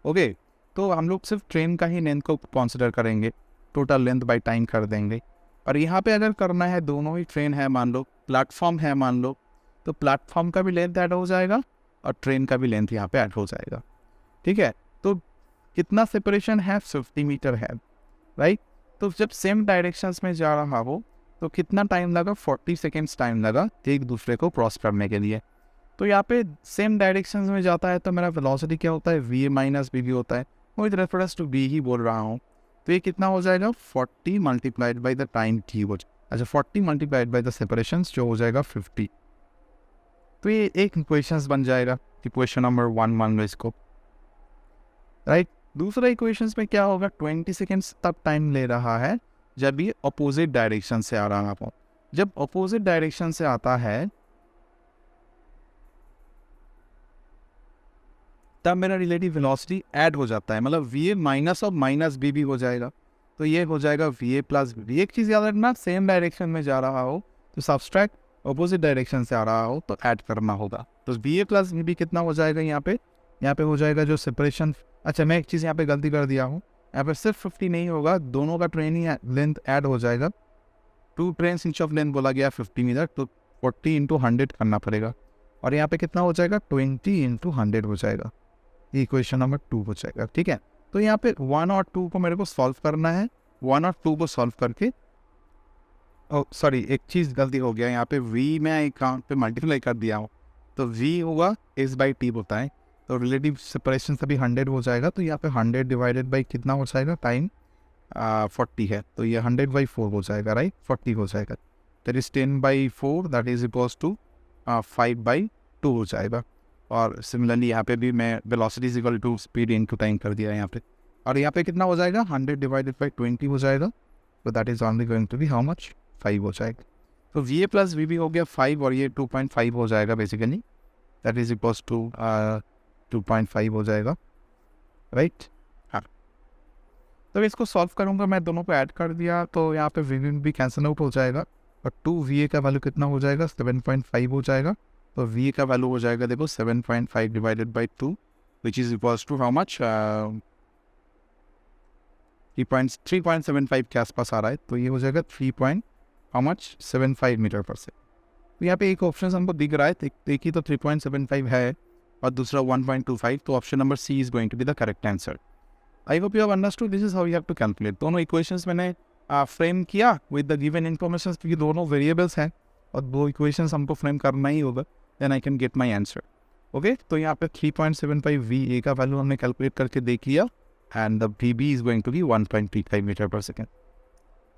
ओके, तो हम लोग सिर्फ ट्रेन का ही लेंथ को कंसिडर करेंगे, टोटल लेंथ बाय टाइम कर देंगे। और यहाँ पे अगर करना है, दोनों ही ट्रेन है मान लो, प्लेटफॉर्म है मान लो, तो प्लेटफॉर्म का भी लेंथ ऐड हो जाएगा और ट्रेन का भी लेंथ यहाँ पे ऐड हो जाएगा, ठीक है। तो कितना सेपरेशन है, 50 मीटर है, राइट। तो जब सेम डायरेक्शंस में जा रहा हो तो कितना टाइम लगा, 40 सेकेंड्स टाइम लगा एक दूसरे को क्रॉस करने के लिए। तो यहाँ पे सेम डायरेक्शंस में जाता है तो मेरा वेलोसिटी क्या होता है, V A minus V B होता है, मैं विद रेफरेंस टू बी ही बोल रहा हूँ। तो ये कितना हो जाएगा, 40 multiplied by the time T हो जाएगा, अच्छा 40 मल्टीप्लाइड बाई द सेपरेशंस जो हो जाएगा 50। तो ये एक इक्वेशंस बन जाएगा, इक्वेशन नंबर 1 मान लो इसको, राइट। दूसरा इक्वेशंस में क्या होगा, 20 सेकेंड्स तक टाइम ले रहा है जब ये अपोजिट डायरेक्शन से आ रहा हो। जब अपोजिट डायरेक्शन से आता है तब मेरा रिलेटिव वेलोसिटी ऐड हो जाता है, मतलब वी ए माइनस और माइनस बी भी हो जाएगा, तो ये हो जाएगा वी ए प्लस बी। एक चीज़ याद रखना, सेम डायरेक्शन में जा रहा हो तो सब्सट्रैक्ट, अपोजिट डायरेक्शन से आ रहा हो तो ऐड करना होगा। तो वी ए प्लस बी कितना हो जाएगा यहाँ पे हो जाएगा जो सेपरेशन। अच्छा, मैं एक चीज़ यहाँ पे गलती कर दिया हूँ, यहाँ पे सिर्फ 50 नहीं होगा, दोनों का ट्रेन ही लेंथ ऐड हो जाएगा। 2 ट्रेन इंच ऑफ लेंथ बोला गया 50 मीटर, तो 40 इंटू 100 करना पड़ेगा, और यहाँ पे कितना हो जाएगा 20 इंटू 100 हो जाएगा। ये इक्वेशन नंबर 2 हो जाएगा। ठीक है, तो यहाँ पे 1 और 2 को मेरे को सॉल्व करना है। 1 और 2 को सॉल्व करके, सॉरी एक चीज़ गलती हो गया, यहाँ पे v मैं एक काउंट पे मल्टीप्लाई कर दिया हूँ, तो v होगा s/t होता है, तो रिलेटिव सेपरेशन सभी 100 हो जाएगा, तो यहाँ पे 100 डिवाइडेड बाई कितना हो जाएगा, टाइम 40 है, तो ये 100/4 हो जाएगा, राइट, 40 हो जाएगा, that is 10/4, that is equals to 5/2 हो जाएगा। और सिमिलरली यहाँ पे भी मैं velocity is equal to speed into time कर दिया है यहाँ पे, और यहाँ पे कितना हो जाएगा 100 डिवाइडेड बाई 20 हो जाएगा, तो that is only going to be how much, 5 हो जाएगा। तो we A plus V B हो गया 5 और ये 2.5 हो जाएगा basically, that is equals to 2.5 हो जाएगा, राइट। हाँ, तो इसको सॉल्व करूँगा मैं, दोनों को ऐड कर दिया, तो यहाँ पे वी भी कैंसिल आउट हो जाएगा, और 2 वी ए का वैल्यू कितना हो जाएगा 7.5 हो जाएगा, तो वी ए का वैल्यू हो जाएगा देखो 7.5 divided by 2 which is equals to how much, 3.75 के आसपास आ रहा है, तो ये हो जाएगा 3.75 मीटर पर सेकेंड। तो यहाँ पे एक ऑप्शन हमको दिख रहा है, देखिए तो 3.75 है और दूसरा 1.25, तो option number C is going to be the correct answer. I hope you have understood, this is how you have to calculate. दोनों इक्वेशंस मैंने फ्रेम किया विद द गिवन इन्फॉर्मेशन, क्योंकि दोनों वेरिएबल्स हैं और दो इक्वेशंस हमको फ्रेम करना ही होगा, then I can get my answer. Okay, तो यहाँ पे 3.75 वी ए का वैल्यू हमने कैलकुलेट करके देख लिया, and the VB is going to be 1.35 metre per second.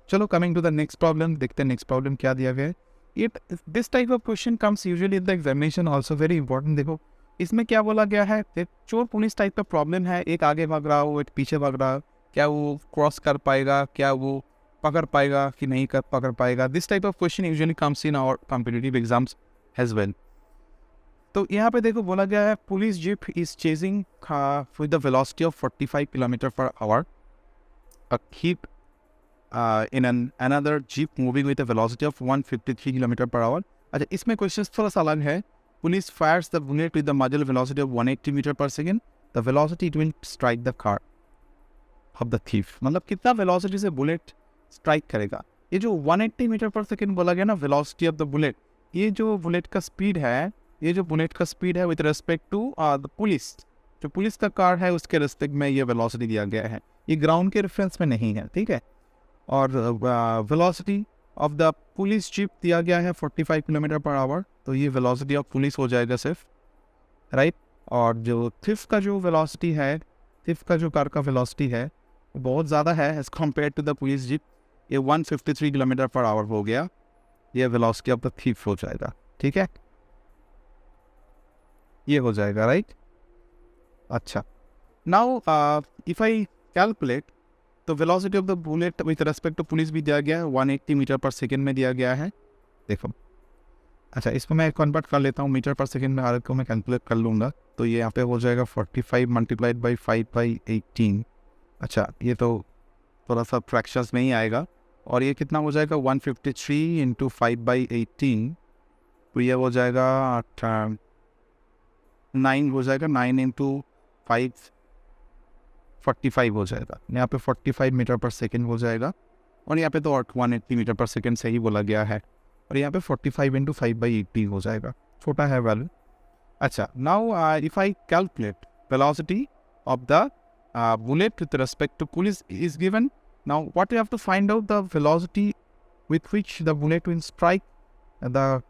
चलो, coming to the next problem, देखते हैं नेक्स्ट प्रॉब्लम क्या दिया गया है। It this type of question comes usually in the examination also, very important. देखो इसमें क्या बोला गया है, चोर पुलिस टाइप का प्रॉब्लम है, एक आगे भाग रहा हो, एक पीछे भाग रहा हो, क्या वो क्रॉस कर पाएगा, क्या वो पकड़ पाएगा कि नहीं कर पकड़ पाएगा। This type of question usually comes in our competitive exams as well. तो यहाँ पे देखो बोला गया है, police jeep is chasing with the velocity of 45 kilometre per hour, a keep in another jeep moving with the velocity of 153 kilometre per hour. अच्छा, इसमें question थोड़ा सा अलग है। Police fires the bullet with the muzzle velocity of 180 metre per second, the velocity it will strike the car of the thief, मतलब कितना velocity से bullet strike करेगा। ये जो 180 मीटर पर सेकेंड बोला गया ना वेलोसिटी ऑफ द बुलेट, ये जो बुलेट का स्पीड है, ये जो बुलेट का स्पीड है with respect to the police, जो पुलिस का कार है उसके रेस्पेक्ट में ये वेलोसिटी दिया गया है, ये ग्राउंड के रेफरेंस में नहीं है, ठीक है। और velocity of the police jeep दिया गया है 45 किलोमीटर पर आवर, तो ये वेलोसिटी ऑफ पुलिस हो जाएगा सिर्फ, राइट। और जो थिफ का जो वेलोसिटी है, थिफ का जो कार का वेलोसिटी है वो बहुत ज़्यादा है as compare to the police jeep, ये 153 किलोमीटर पर आवर हो गया, ये वेलोसिटी ऑफ द थिफ हो जाएगा, ठीक है, ये हो जाएगा, राइट। अच्छा, नाउ इफ आई कैलकुलेट, तो velocity of the bullet with respect to police भी दिया गया है 180 मीटर पर सेकेंड में दिया गया है, देखो। अच्छा, इसको मैं कन्वर्ट कर लेता हूँ मीटर पर सेकेंड में, आर को मैं कैलकुलेट कर लूँगा, तो ये यहाँ पे हो जाएगा 45 मल्टीप्लाइड बाई 5/18। अच्छा, ये तो थोड़ा सा फ्रैक्शंस में ही आएगा, और ये कितना हो जाएगा 153 इंटू 5/18, तो ये हो जाएगा 9 हो जाएगा, 9 इंटू 5 45 हो जाएगा, यहाँ पे 45 मीटर पर सेकेंड हो जाएगा, और यहाँ पे तो 180 मीटर पर सेकेंड से ही बोला गया है, और यहाँ पे 45 इंटू 5/18 हो जाएगा, छोटा है वैल्यू। अच्छा, now if I calculate velocity of the bullet with respect to police is given. Now what you have to find out, the velocity with which the bullet will strike the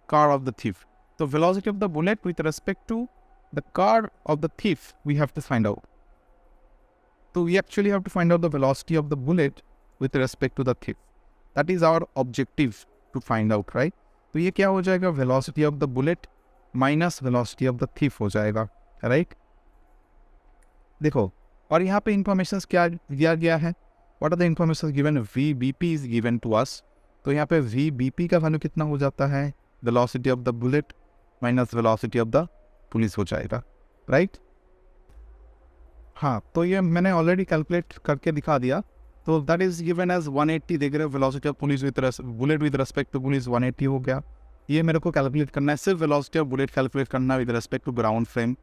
car of the thief. So velocity of the bullet with respect to the car of the thief we have to find out. So we actually have to find out the velocity of the bullet with respect to the thief. That is our objective to find out, right? तो ये क्या हो जाएगा, velocity of the bullet minus velocity of the thief हो जाएगा, right? देखो, और यहाँ पे इंफॉर्मेशन क्या दिया गया है, what are the information given, V B P is given to us, तो यहाँ पे वी बी पी का वैल्यू कितना हो जाता है, velocity of the bullet minus velocity of the police हो जाएगा, राइट। हाँ, तो ये मैंने ऑलरेडी कैलकुलेट करके दिखा दिया। तो दैट इज गिवन एज 180, देख रहे हो, velocity of police with bullet with respect to police 180 हो गया। ये मेरे को कैलकुलेट करना है, सिर्फ वेलोसिटी ऑफ बुलेट कैलकुलेट करना है with respect to ground frame.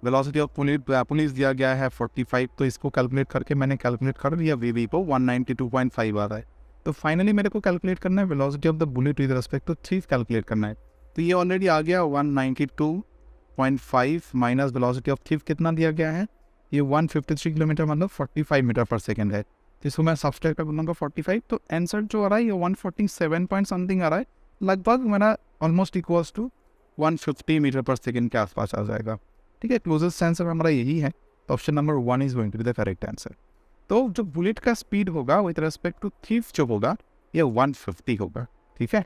Velocity of police दिया गया है 45, तो इसको कैलकुलेट करके मैंने कैलकुलेट कर लिया, वीवी को 192.5 आ रहा है। तो फाइनली मेरे को कैलकुलेट करना है velocity of the bullet with respect to thief calculate करना है। तो ये ऑलरेडी आ गया 192.5 माइनस वेलोसिटी ऑफ थीफ कितना दिया गया है, ये 153 किलोमीटर मतलब 45 मीटर पर सेकेंड है। तो इसको मैं सब्सट्रैक्ट कर दूंगा 45, तो आंसर जो आ रहा है ये 147 पॉइंट समथिंग आ रहा है, लगभग मेरा almost equals to 150 metre per second के आसपास आ जाएगा। ठीक है, क्लोजेस्ट आंसर हमारा यही है। तो option number 1 is going to be the correct answer. तो जो बुलेट का स्पीड होगा विथ रेस्पेक्ट टू थीफ जो होगा ये 150 होगा। ठीक है,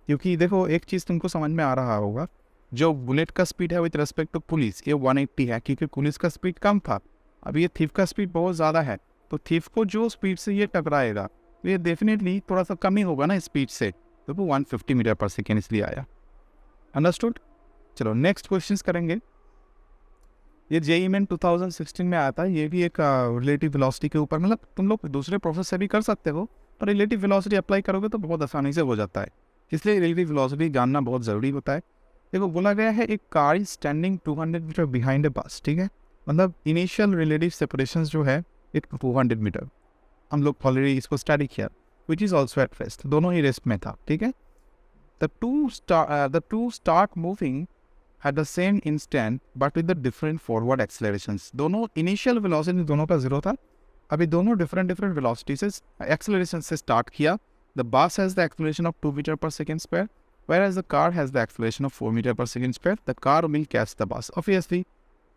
क्योंकि देखो एक चीज़ तुमको समझ में आ रहा होगा, जो बुलेट का स्पीड है विथ रेस्पेक्ट टू पुलिस ये 180 है, क्योंकि पुलिस का स्पीड कम था। अब ये थीफ का स्पीड बहुत ज़्यादा है, तो थीफ को जो स्पीड से ये टकराएगा तो ये डेफिनेटली थोड़ा सा कम ही होगा ना स्पीड से, तो वो 150 मीटर पर सेकेंड इसलिए आया। अंडरस्टूड। चलो नेक्स्ट क्वेश्चंस करेंगे। ये जेईई मेन 2016 में आया था, ये भी एक रिलेटिव वेलोसिटी के ऊपर, मतलब तुम लोग दूसरे प्रोसेस से भी कर सकते हो, पर रिलेटिव वेलोसिटी अप्लाई करोगे तो बहुत आसानी से हो जाता है, इसलिए रिलेटिव वेलोसिटी जानना बहुत ज़रूरी होता है। देखो बोला गया है एक car is standing 200 metre behind a bus. ठीक है, मतलब इनिशियल रिलेटिव सेपरेशन जो है एक 200 मीटर, हम लोग ऑलरेडी इसको स्टडी किया, which is also at rest, दोनों ही रेस्ट में था। ठीक है, the two start moving at the same instant but with the different forward accelerations। दोनों इनिशियल वेलोसिटी दोनों का जीरो था, अभी दोनों डिफरेंट वेलोसिटी से एक्सेलरेशन से स्टार्ट किया। The bus has the acceleration of 2 metre per second square, whereas the car has the acceleration of 4 metre per second square. The car will catch the bus। Obviously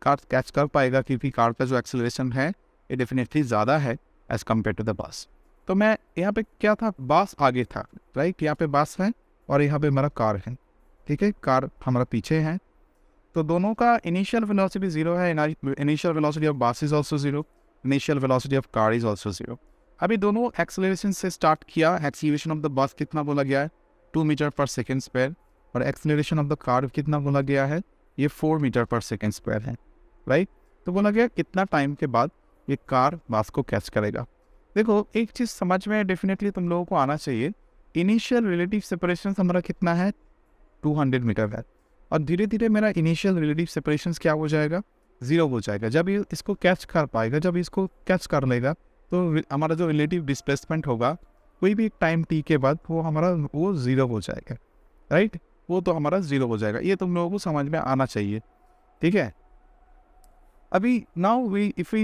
car catch कर पाएगा क्योंकि car का जो acceleration है ये definitely ज़्यादा है as compare to the bus. तो मैं यहाँ पे क्या था, बस आगे था, राइट, यहाँ पे बस है और यहाँ पे हमारा कार है। ठीक है, कार हमारा पीछे है, तो दोनों का इनिशियल वेलोसिटी जीरो है। इनिशियल वेलोसिटी ऑफ बस is also zero, initial velocity of car is also zero. अभी दोनों एक्सेलरेशन से स्टार्ट किया। एक्सेलरेशन ऑफ द बस कितना बोला गया है, 2 मीटर पर सेकेंड स्क्वायर, और एक्सेलरेशन ऑफ द कार कितना बोला गया है, ये 4 मीटर पर सेकेंड स्क्वायर है, राइट। तो बोला गया कितना टाइम के बाद ये कार बस को कैच करेगा। देखो एक चीज़ समझ में डेफिनेटली तुम लोगों को आना चाहिए, इनिशियल रिलेटिव सेपरेशन हमारा कितना है, 200 मीटर है, और धीरे धीरे मेरा इनिशियल रिलेटिव सेपरेशन क्या हो जाएगा, जीरो हो जाएगा। जब ये इसको कैच कर पाएगा, जब इसको कैच कर लेगा तो हमारा जो रिलेटिव डिस्प्लेसमेंट होगा कोई भी टाइम टी के बाद वो हमारा वो जीरो हो जाएगा, राइट, वो तो हमारा जीरो हो जाएगा। ये तुम लोगों को समझ में आना चाहिए। ठीक है, अभी now we if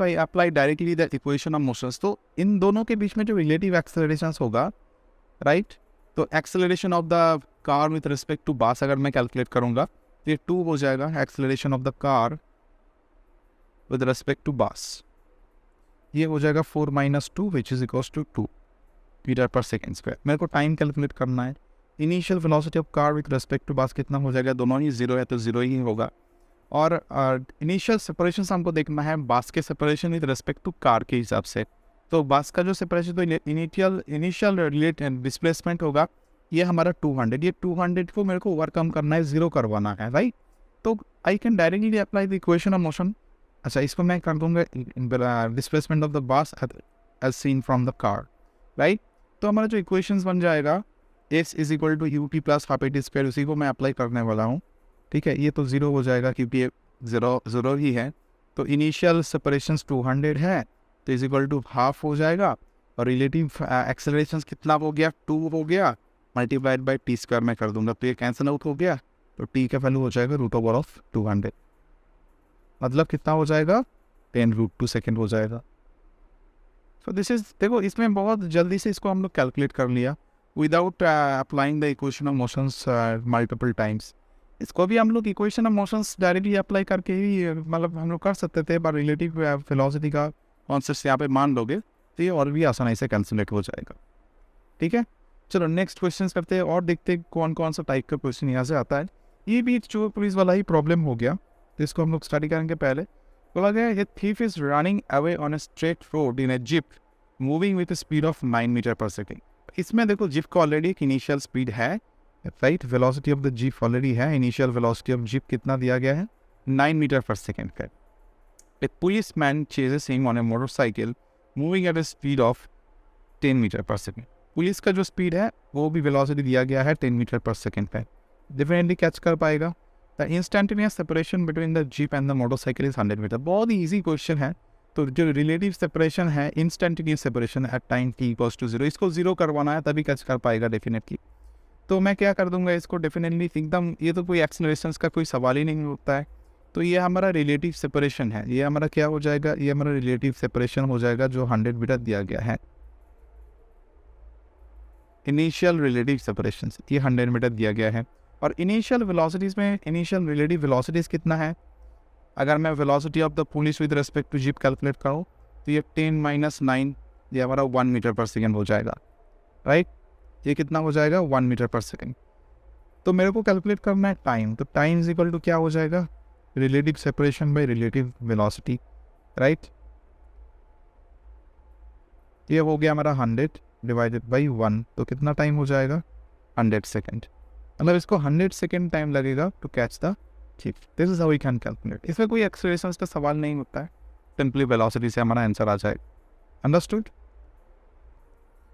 I apply directly the equation of motions, तो इन दोनों के बीच में जो रिलेटिव एक्सेलरेशन होगा, राइट, तो acceleration of the car with respect to bus अगर मैं कैलकुलेट करूंगा तो ये 2 हो जाएगा, acceleration of the car with respect to bus ये हो जाएगा 4 minus 2 which is equals to 2 metre per second square. मेरे को टाइम कैलकुलेट करना है। Initial velocity of car with respect to bus कितना हो जाएगा, दोनों ही जीरो है तो जीरो ही होगा। और इनिशियल सेपरेशन हमको देखना है बस के separation with respect to car के हिसाब से। तो बस का जो सेपरेशन, तो इनिशियल रिलेटेड डिस्प्लेसमेंट होगा ये हमारा 200, ये 200 को मेरे को ओवरकम करना है, जीरो करवाना है, राइट। तो I can directly apply the equation of motion. अच्छा, इसको मैं कर दूंगा displacement of the bus as seen from the car, right. तो हमारा जो इक्वेशंस बन जाएगा S is equal to U T plus half A T square, उसी को मैं अप्लाई करने वाला हूँ। ठीक है, ये तो जीरो हो जाएगा क्योंकि ये जीरो ही है। तो इनिशियल सेपरेशन 200 है तो इज इक्वल टू हाफ हो जाएगा, और रिलेटिव एक्सेलरेशन कितना हो गया, 2 हो गया, मल्टीप्लाइड बाई टी स्क्वायर में कर दूंगा तो ये कैंसिल आउट हो गया। तो टी का वैल्यू हो जाएगा √200, मतलब कितना हो जाएगा, 10√2 सेकेंड हो जाएगा। सो दिस इज, देखो इसमें बहुत जल्दी से इसको हम लोग कैलकुलेट कर लिया without applying the equation of motions multiple times. इसको भी हम लोग equation of motions directly apply करके ही मतलब हम लोग कर सकते थे, पर रिलेटिव वेलोसिटी का कॉन्सेप्ट यहाँ पे मान लोगे तो ये और भी आसानी से कैलकुलेट हो जाएगा। ठीक है, चलो नेक्स्ट क्वेश्चन करते हैं और देखते हैं कौन कौन सा टाइप का क्वेश्चन यहाँ से आता है। ये भी एक चोर पुलिस वाला ही प्रॉब्लम हो गया, तो इसको हम लोग स्टडी करेंगे। पहले बोला गया ये thief is running away on a straight road in a jeep moving with speed of 9 metre per second. इसमें देखो जिप का ऑलरेडी एक इनिशियल स्पीड है, right, velocity of the jeep already है। इनिशियल वेलोसिटी ऑफ जिप कितना दिया गया है, 9 मीटर पर सेकेंड का। A policeman chases him on a motorcycle moving at a speed of 10 metre per second. Police का जो speed है वो भी वेलोसिटी दिया गया है 10 मीटर पर सेकेंड पे, डेफिनेटली कैच कर पाएगा। The instantaneous separation between the jeep and the motorcycle is 100 metre. बहुत ही ईजी क्वेश्चन है। तो जो रिलेटिव सेपरेशन है, instantaneous separation at time t equals to 0, इसको 0 करवाना है तभी कैच कर पाएगा डेफिनेटली। तो मैं क्या कर दूंगा इसको डेफिनेटली एकदम, ये तो कोई एक्सेलरेशन का कोई सवाल ही नहीं होता है। तो ये हमारा रिलेटिव सेपरेशन है, ये हमारा क्या हो जाएगा, ये हमारा रिलेटिव सेपरेशन हो जाएगा जो 100 मीटर दिया गया है। इनिशियल रिलेटिव सेपरेशन ये 100 मीटर दिया गया है। और इनिशियल वेलोसिटीज़ में इनिशियल रिलेटिव वेलोसिटीज़ कितना है, अगर मैं velocity of the police with respect to jeep calculate करूँ तो ये 10 - 9, ये हमारा 1 मीटर पर सेकेंड हो जाएगा, राइट। ये कितना हो जाएगा, 1 मीटर पर सेकेंड। तो मेरे को कैलकुलेट करना है टाइम, तो टाइम इज इक्वल टू क्या हो जाएगा, relative separation by relative velocity, right. ये हो गया हमारा 100 डिवाइडेड बाई 1, तो कितना टाइम हो जाएगा, 100 सेकेंड। मतलब इसको 100 सेकेंड टाइम लगेगा to catch the jeep. This is how we can calculate. इसमें कोई एक्सेलरेशन का सवाल नहीं होता है, सिंपली वेलोसिटी से हमारा आंसर आ जाएगा। अंडरस्टूड।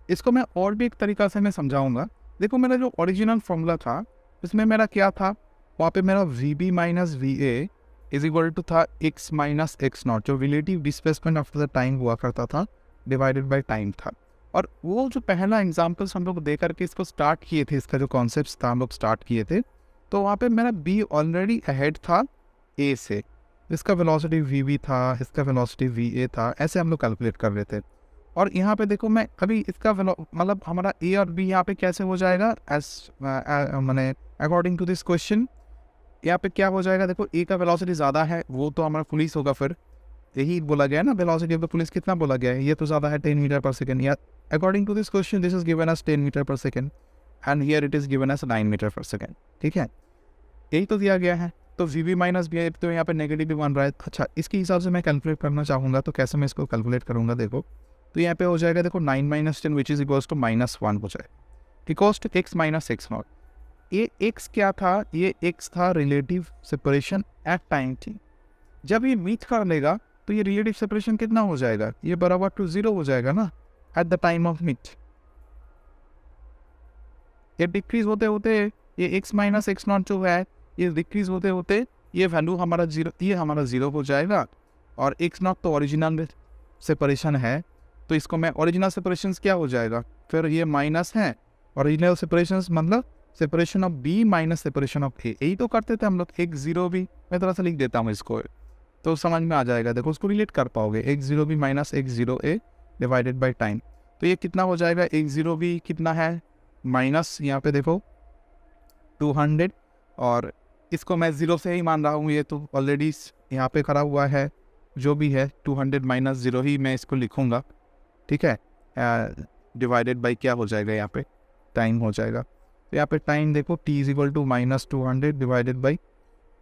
इसको मैं और भी एक तरीका से मैं समझाऊंगा। देखो मेरा जो ओरिजिनल फॉर्मूला था इसमें मेरा क्या था, वहाँ पे मेरा VB minus VA is equal to था x माइनस x0, जो relative displacement after the time हुआ करता था, डिवाइडेड बाय टाइम था। और वो जो पहला एग्जाम्पल्स हम लोग दे करके इसको स्टार्ट किए थे, इसका जो कॉन्सेप्ट था हम लोग स्टार्ट किए थे, तो वहाँ पे मेरा B ऑलरेडी अहेड था A से। इसका वेलोसिटी VB था, इसका वेलोसिटी VA था, ऐसे हम लोग कैलकुलेट कर रहे थे। और यहाँ पे देखो मैं अभी इसका मतलब हमारा A और B यहाँ पे कैसे हो जाएगा, मैंने अकॉर्डिंग टू दिस क्वेश्चन यहाँ पे क्या हो जाएगा, देखो A का वेलोसिटी ज़्यादा है, वो तो हमारा पुलिस होगा, फिर यही बोला गया है ना, वेलोसिटी ऑफ द पुलिस कितना बोला गया है, ये तो ज़्यादा है 10 मीटर पर सेकेंड। या according to this question this is given as 10 metre per second and here it is given as 9 metre per second, ठीक है, यही तो दिया गया है। तो VB माइनस VA तो यहाँ पे नेगेटिव बन रहा है। अच्छा, इसके हिसाब से मैं कैलकुलेट करना चाहूँगा, तो कैसे मैं इसको कैलकुलेट करूँगा, देखो तो यहाँ पे हो जाएगा, देखो 9 - 10 विच इज इक्वल्स टू -1 हो जाएगा, equals to x minus x0। ये x क्या था, ये x था relative separation at time t। जब ये मीट कर लेगा तो ये रिलेटिव सेपरेशन कितना हो जाएगा, ये बराबर टू 0 हो जाएगा ना at the time of meat. ये डिक्रीज होते होते ये x माइनस x0 जो है ये डिक्रीज होते होते ये वैल्यू हमारा 0, ये हमारा 0 हो जाएगा। और x0 तो ओरिजिनल सेपरेशन है, तो इसको मैं ओरिजिनल सेपरेशन क्या हो जाएगा, फिर ये माइनस है, ओरिजिनल सेपरेशन मतलब separation of B minus separation of A, यही तो करते थे हम लोग। x0B मैं थोड़ा सा लिख देता हूँ इसको, तो समझ में आ जाएगा, देखो उसको रिलेट कर पाओगे। x0B minus x0A divided by time, तो ये कितना हो जाएगा, x0B कितना है माइनस, यहाँ पे देखो 200, और इसको मैं 0 से ही मान रहा हूँ, ये तो ऑलरेडी यहाँ पे खड़ा हुआ है, जो भी है 200 माइनस 0 ही मैं इसको लिखूँगा, ठीक है, डिवाइडेड बाई क्या हो जाएगा, यहाँ पे टाइम हो जाएगा। तो यहाँ पे टाइम देखो t is equal to -200 divided by,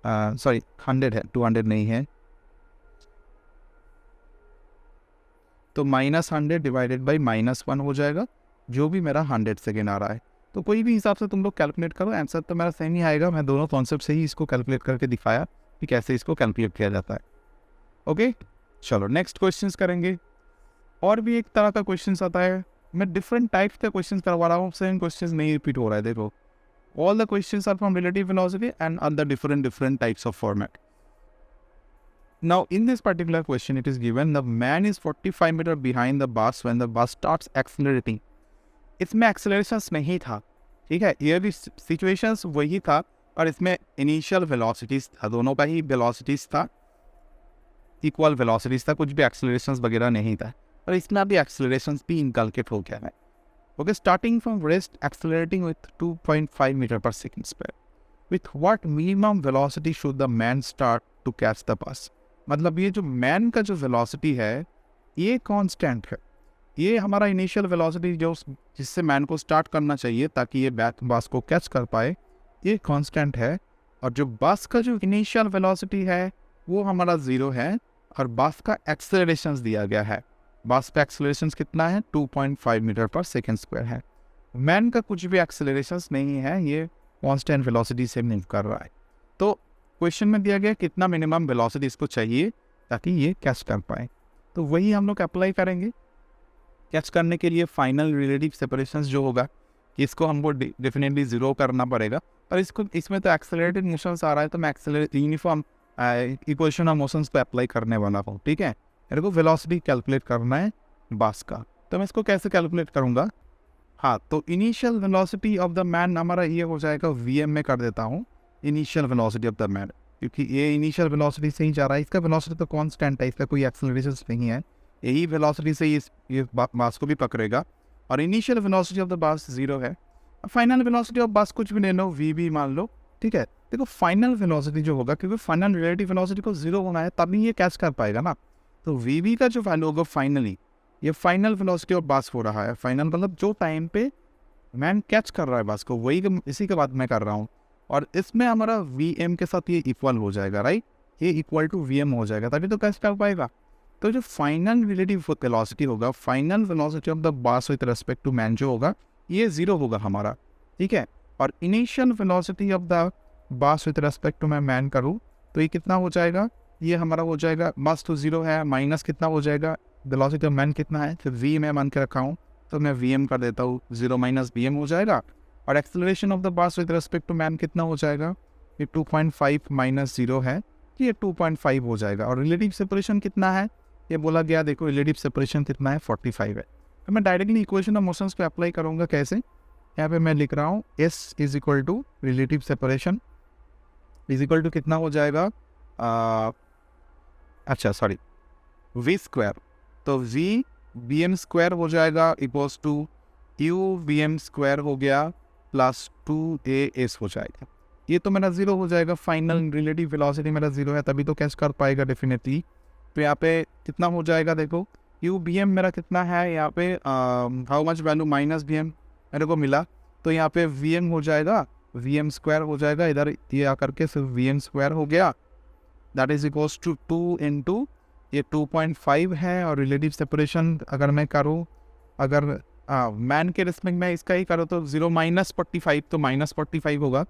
sorry 100 है, 200 नहीं है, तो -100 डिवाइडेड बाई -1 हो जाएगा, जो भी मेरा 100 सेकेंड आ रहा है। तो कोई भी हिसाब से तुम लोग कैलकुलेट करो, आंसर तो मेरा सेम ही आएगा। मैं दोनों कॉन्सेप्ट से ही इसको कैलकुलेट करके दिखाया कि कैसे इसको कैलकुलेट किया जाता है। ओके, चलो नेक्स्ट क्वेश्चंस करेंगे। और भी एक तरह का क्वेश्चन आता है, मैं डिफरेंट टाइप्स के क्वेश्चन करवा रहा हूँ, सेम क्वेश्चन नहीं रिपीट हो रहा है। देखो all the questions are from relative velocity and on the different types of format. Now in this particular question it is given the man is 45 meter behind the bus when the bus starts accelerating. इसमें एक्सेलरेशंस नहीं था, ठीक है, ये भी situations वही था, और इसमें इनिशियल वेलोसिटीज था, दोनों का ही वेलोसिटीज था, इक्वल वेलोसिटीज था, कुछ भी एक्सेलरेशंस वगैरह नहीं था, और इसमें भी एक्सेलरेशंस भी इनकलकेट हो गया है। Okay, starting from rest accelerating with 2.5 metre per second square, with what minimum velocity should the man start to catch the bus. मतलब ये जो मैन का जो वेलोसिटी है ये कांस्टेंट है, ये हमारा इनिशियल वेलोसिटी जो जिससे मैन को स्टार्ट करना चाहिए ताकि ये बस को कैच कर पाए, ये कांस्टेंट है। और जो बस का जो इनिशियल वेलोसिटी है वो हमारा 0 है, और बस का एक्सेलरेशंस दिया गया है, बस का एक्सेलरेशंस कितना है 2.5 मीटर पर सेकेंड स्क्वायर है। मैन का कुछ भी एक्सेलरेशंस नहीं है, ये कांस्टेंट वेलोसिटी से मूव कर रहा है। तो क्वेश्चन में दिया गया कितना मिनिमम वेलोसिटी इसको चाहिए ताकि ये कैच कर पाए। तो वही हम लोग अप्लाई करेंगे। कैच करने के लिए फाइनल रिलेटिव सेपरेशन जो होगा कि इसको हमको डेफिनेटली ज़ीरो करना पड़ेगा। पर इसमें तो एक्सेलरेटेड मोशंस आ रहा है, तो मैं accelerate uniform equation of motions पे अप्लाई करने वाला हूँ। ठीक है, मेरे को वेलोसिटी कैलकुलेट करना है बस का। तो मैं इसको कैसे कैलकुलेट करूँगा? हाँ, तो initial velocity of the man हमारा ये हो जाएगा वीएम में कर देता हूँ, initial velocity of the man, क्योंकि ये इनिशियल वेलोसिटी से ही जा रहा है। इसका वेलोसिटी तो कांस्टेंट है, इसका कोई एक्सेलरेशन नहीं है, यही वेलोसिटी से ये मास को भी पकड़ेगा। और इनिशियल वेलोसिटी ऑफ द बस 0 है। फाइनल वेलोसिटी ऑफ बस कुछ भी ले लो, वी भी मान लो। ठीक है, देखो फाइनल वेलोसिटी जो होगा, क्योंकि फाइनल रिलेटिव वेलोसिटी को 0 होना है तभी ये कैच कर पाएगा ना। तो वी का जो वैल्यू होगा फाइनली, ये फाइनल वेलोसिटी ऑफ बस हो रहा है। फाइनल मतलब जो टाइम पे मैन कैच कर रहा है बस को, वही इसी के बाद मैं कर रहा हूँ। और इसमें हमारा वी एम के साथ ये इक्वल हो जाएगा, राइट? ये इक्वल टू वी एम हो जाएगा, तभी तो कैच कर पाएगा। तो जो फाइनल रिलेटिव वेलोसिटी होगा, final velocity of the bus with respect to man जो होगा, ये 0 होगा हमारा। ठीक है, और initial velocity of the bus with respect to मैं मैन करूँ तो ये कितना हो जाएगा? ये हमारा हो जाएगा, बस तो 0 है, माइनस कितना हो जाएगा, वेलोसिटी ऑफ मैन कितना है, फिर वी मैं मान के रखा हूँ तो मैं वी एम कर देता हूँ, 0 माइनस वी एम हो जाएगा। और acceleration of the bus with respect to man कितना हो जाएगा? ये 2.5 माइनस 0 है, ये 2.5 हो जाएगा। और रिलेटिव सेपरेशन कितना है ये बोला गया, देखो रिलेटिव सेपरेशन कितना है, 45 है। तो मैं डायरेक्टली इक्वेशन ऑफ मोशंस पे अप्लाई करूँगा। कैसे? यहाँ पे मैं लिख रहा हूँ S is equal to relative separation is equal to कितना हो जाएगा, अच्छा सॉरी, वी स्क्वायर। तो वी बी एम स्क्वायर हो जाएगा equals to U B M square हो गया प्लस 2 हो जाएगा। ये तो मेरा 0 हो जाएगा, फाइनल रिलेटिव वेलोसिटी मेरा 0 है, तभी तो कैच कर पाएगा डेफिनेटली। तो यहाँ पे कितना हो जाएगा, देखो यू बी एम मेरा कितना है यहाँ पे, how much value minus B M मेरे को मिला। तो यहाँ पे वी एम हो जाएगा, वी एम स्क्वायर हो जाएगा, इधर ये आकर के सिर्फ वी एम स्क्वायर हो गया, that is equals to 2 into ये 2.5 है। और रिलेटिव सेपरेशन अगर मैं करूँ, अगर मैन के रिस्पेक्ट में इसका ही करो तो 0 माइनस 45, तो माइनस 45 होगा।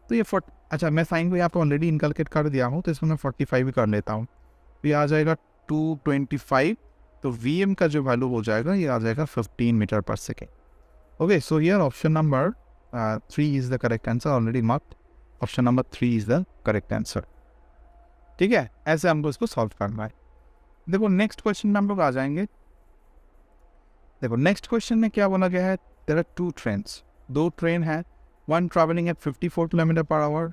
तो ये अच्छा मैं साइन को यहाँ पे ऑलरेडी इनकलकेट कर दिया हूँ, तो इसमें मैं 45 भी कर लेता हूँ। तो ये आ जाएगा 225। तो वी एम का जो वैल्यू हो जाएगा ये आ जाएगा 15 metre per second. Okay, so here option number 3 is the correct answer, already marked. Option number 3 is the correct answer. ठीक है, ऐसे हमको इसको सॉल्व करना है। देखो नेक्स्ट क्वेश्चन में हम लोग आ जाएंगे। देखो नेक्स्ट क्वेश्चन में क्या बोला गया है, देयर आर 2 ट्रेन्स, 2 ट्रेन है, one travelling at 54 kilometre per hour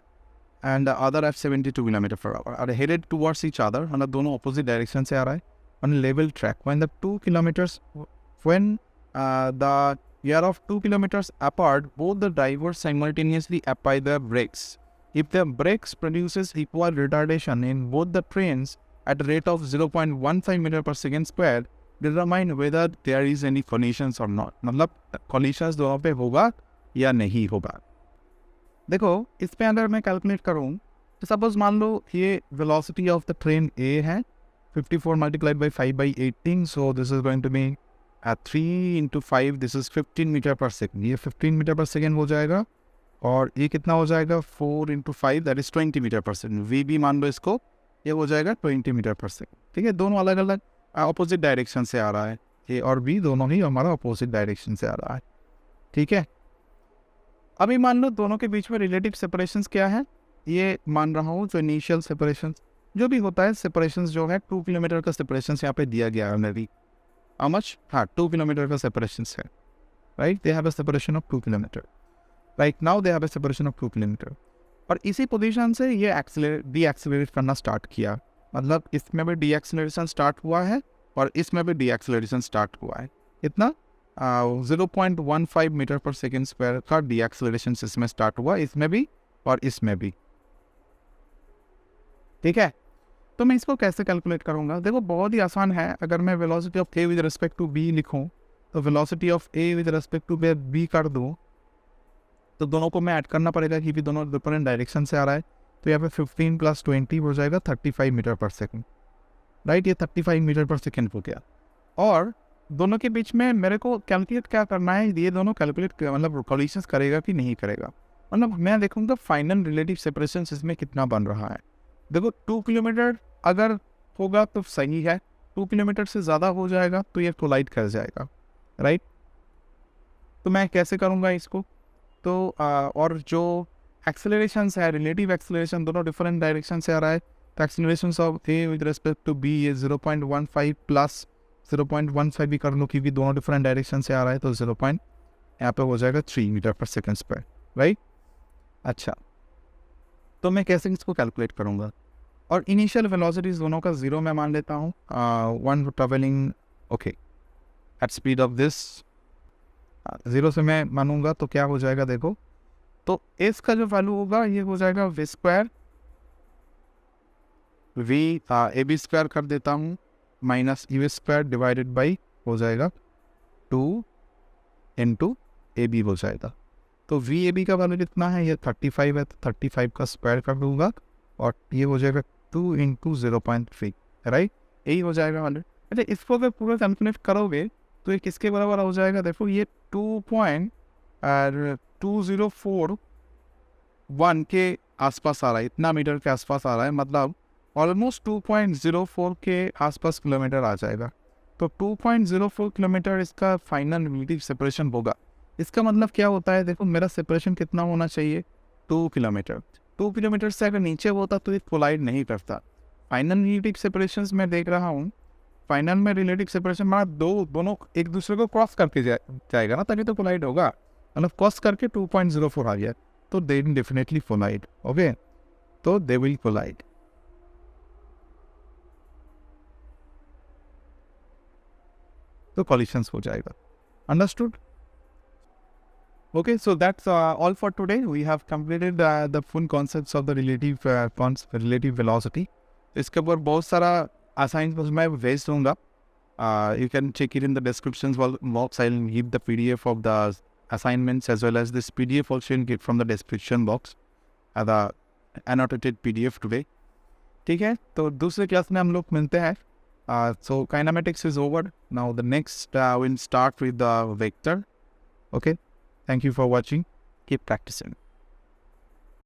and the other at 72 kilometre per hour are headed towards each other, मतलब दोनों ऑपोजिट डायरेक्शन से आ रहा है on level track. When the 2 kilometres when the year of 2 kilometers apart, both the drivers simultaneously apply the brakes. If the brakes produces equal retardation in both the trains at a rate of 0.15 meter per second square, determine whether there is any collisions or not. मतलब collisions दोनों पे होगा या नहीं होगा। देखो इस पे अगर मैं कैलकुलेट करूँ तो सपोज मान लो ये velocity of the train A है, 54 multiplied by 5/18, so this is going to be 3 into 5, this is 15 metre per second. ये 15 मीटर पर सेकेंड हो जाएगा, और ये कितना हो जाएगा, 4 into 5 that is 20 metre per second. We भी मान लो इसको, ये हो जाएगा 20 मीटर पर सेकेंड। ठीक है, दोनों अलग अलग अपोजिट डायरेक्शन से आ रहा है, ए और बी दोनों ही हमारा अपोजिट डायरेक्शन से आ रहा है। ठीक है, अभी मान लो दोनों के बीच में रिलेटिव सेपरेशंस क्या है, ये मान रहा हूँ जो इनिशियल सेपरेशंस जो भी होता है, सेपरेशंस जो है 2 किलोमीटर का सेपरेशंस यहाँ पे दिया गया है ऑलरेडी। हाउ मच, हाँ 2 किलोमीटर का सेपरेशंस है, right? They have a separation of 2 kilometre, right now they have a separation of 2 kilometre. और इसी पोजीशन से ये डी एक्सेलरेट करना स्टार्ट किया, मतलब इसमें भी डी एक्सेलरेशन स्टार्ट हुआ है और इसमें भी डी एक्सेलरेशन स्टार्ट हुआ है। इतना 0.15 मीटर पर सेकेंड स्क्वायर का डी एक्सेलरेशन इसमें स्टार्ट हुआ, इसमें भी और इसमें भी। ठीक है, तो मैं इसको कैसे कैलकुलेट करूँगा? देखो बहुत ही आसान है। अगर मैं velocity of A with respect to B लिखूँ तो velocity of A with respect to B कर दूँ तो दोनों को मैं ऐड करना पड़ेगा क्योंकि दोनों डिफरेंट डायरेक्शन से आ रहा है। तो यहाँ पे 15 प्लस 20 हो जाएगा 35 मीटर पर सेकेंड, राइट? ये 35 मीटर पर सेकेंड हो गया। और दोनों के बीच में मेरे को कैलकुलेट क्या करना है, ये दोनों कैलकुलेट मतलब कोलिशंस करेगा कि नहीं करेगा। मतलब मैं देखूँगा फाइनल रिलेटिव सेपरेशन इसमें कितना बन रहा है। देखो 2 किलोमीटर अगर होगा तो सही है, 2 किलोमीटर से ज़्यादा हो जाएगा तो ये कोलाइड कर जाएगा, राइट। तो मैं कैसे करूँगा इसको? तो और जो एक्सेलरेशन है, रिलेटिव एक्सेलरेशन दोनों डिफरेंट डायरेक्शन से आ रहा है, तो acceleration of A with respect to B ये 0.15 प्लस 0.15 भी कर लो क्योंकि दोनों डिफरेंट डायरेक्शन से आ रहा है, तो 0. यहाँ पे हो जाएगा 3 मीटर पर सेकेंड पर, राइट। अच्छा, तो मैं कैसे इसको कैलकुलेट करूँगा? और इनिशियल वेलोसिटीज दोनों का 0 मैं मान लेता हूँ, one travelling okay at speed of this 0 से मैं मानूंगा तो क्या हो जाएगा देखो, तो एस का जो वैल्यू होगा ये हो जाएगा v square, v A B square कर देता हूँ minus u square divided by हो जाएगा 2 इंटू ए बी हो जाएगा। तो वी ए बी का वैल्यू कितना है, ये 35 है, तो 35 का स्क्वायर कर दूंगा और ये हो जाएगा 2 इंटू 0.3, राइट, यही हो जाएगा वैल्यू। अच्छा, इसको अगर पूरा कैलकुलेट करोगे तो ये किसके बराबर हो जाएगा? देखो ये 2.2041 के आसपास आ रहा है, इतना मीटर के आसपास आ रहा है, मतलब ऑलमोस्ट 2.04 के आसपास किलोमीटर आ जाएगा। तो 2.04 किलोमीटर इसका फाइनल रिलेटिव सेपरेशन होगा। इसका मतलब क्या होता है, देखो मेरा सेपरेशन कितना होना चाहिए, 2 किलोमीटर। 2 किलोमीटर से अगर नीचे होता तो ये कोलाइड नहीं करता। फाइनल रिलेटिव सेपरेशन में देख रहा हूँ, फाइनल में रिलेटिव सेपरेशन में दोनों एक दूसरे को क्रॉस करके जाएगा ना, तभी तो कोलाइड होगा। मतलब क्रॉस करके 2.04 आ गया, तो दे डेफिनेटली कोलाइड, ओके, तो दे विल कोलाइड। तो कॉलिशंस हो जाएगा, understood? Okay, so that's all for today. We have completed the full concepts of the relative velocity. इसके ऊपर बहुत सारा assignments मैं भेज दूँगा. You can check it in the description box. I'll give the PDF of the assignments as well as this PDF also you can get from the description box. The annotated PDF today. ठीक है, तो दूसरे class में हम लोग मिलते हैं. So kinematics is over. Now the next we'll start with the vector. Okay. Thank you for watching. Keep practicing.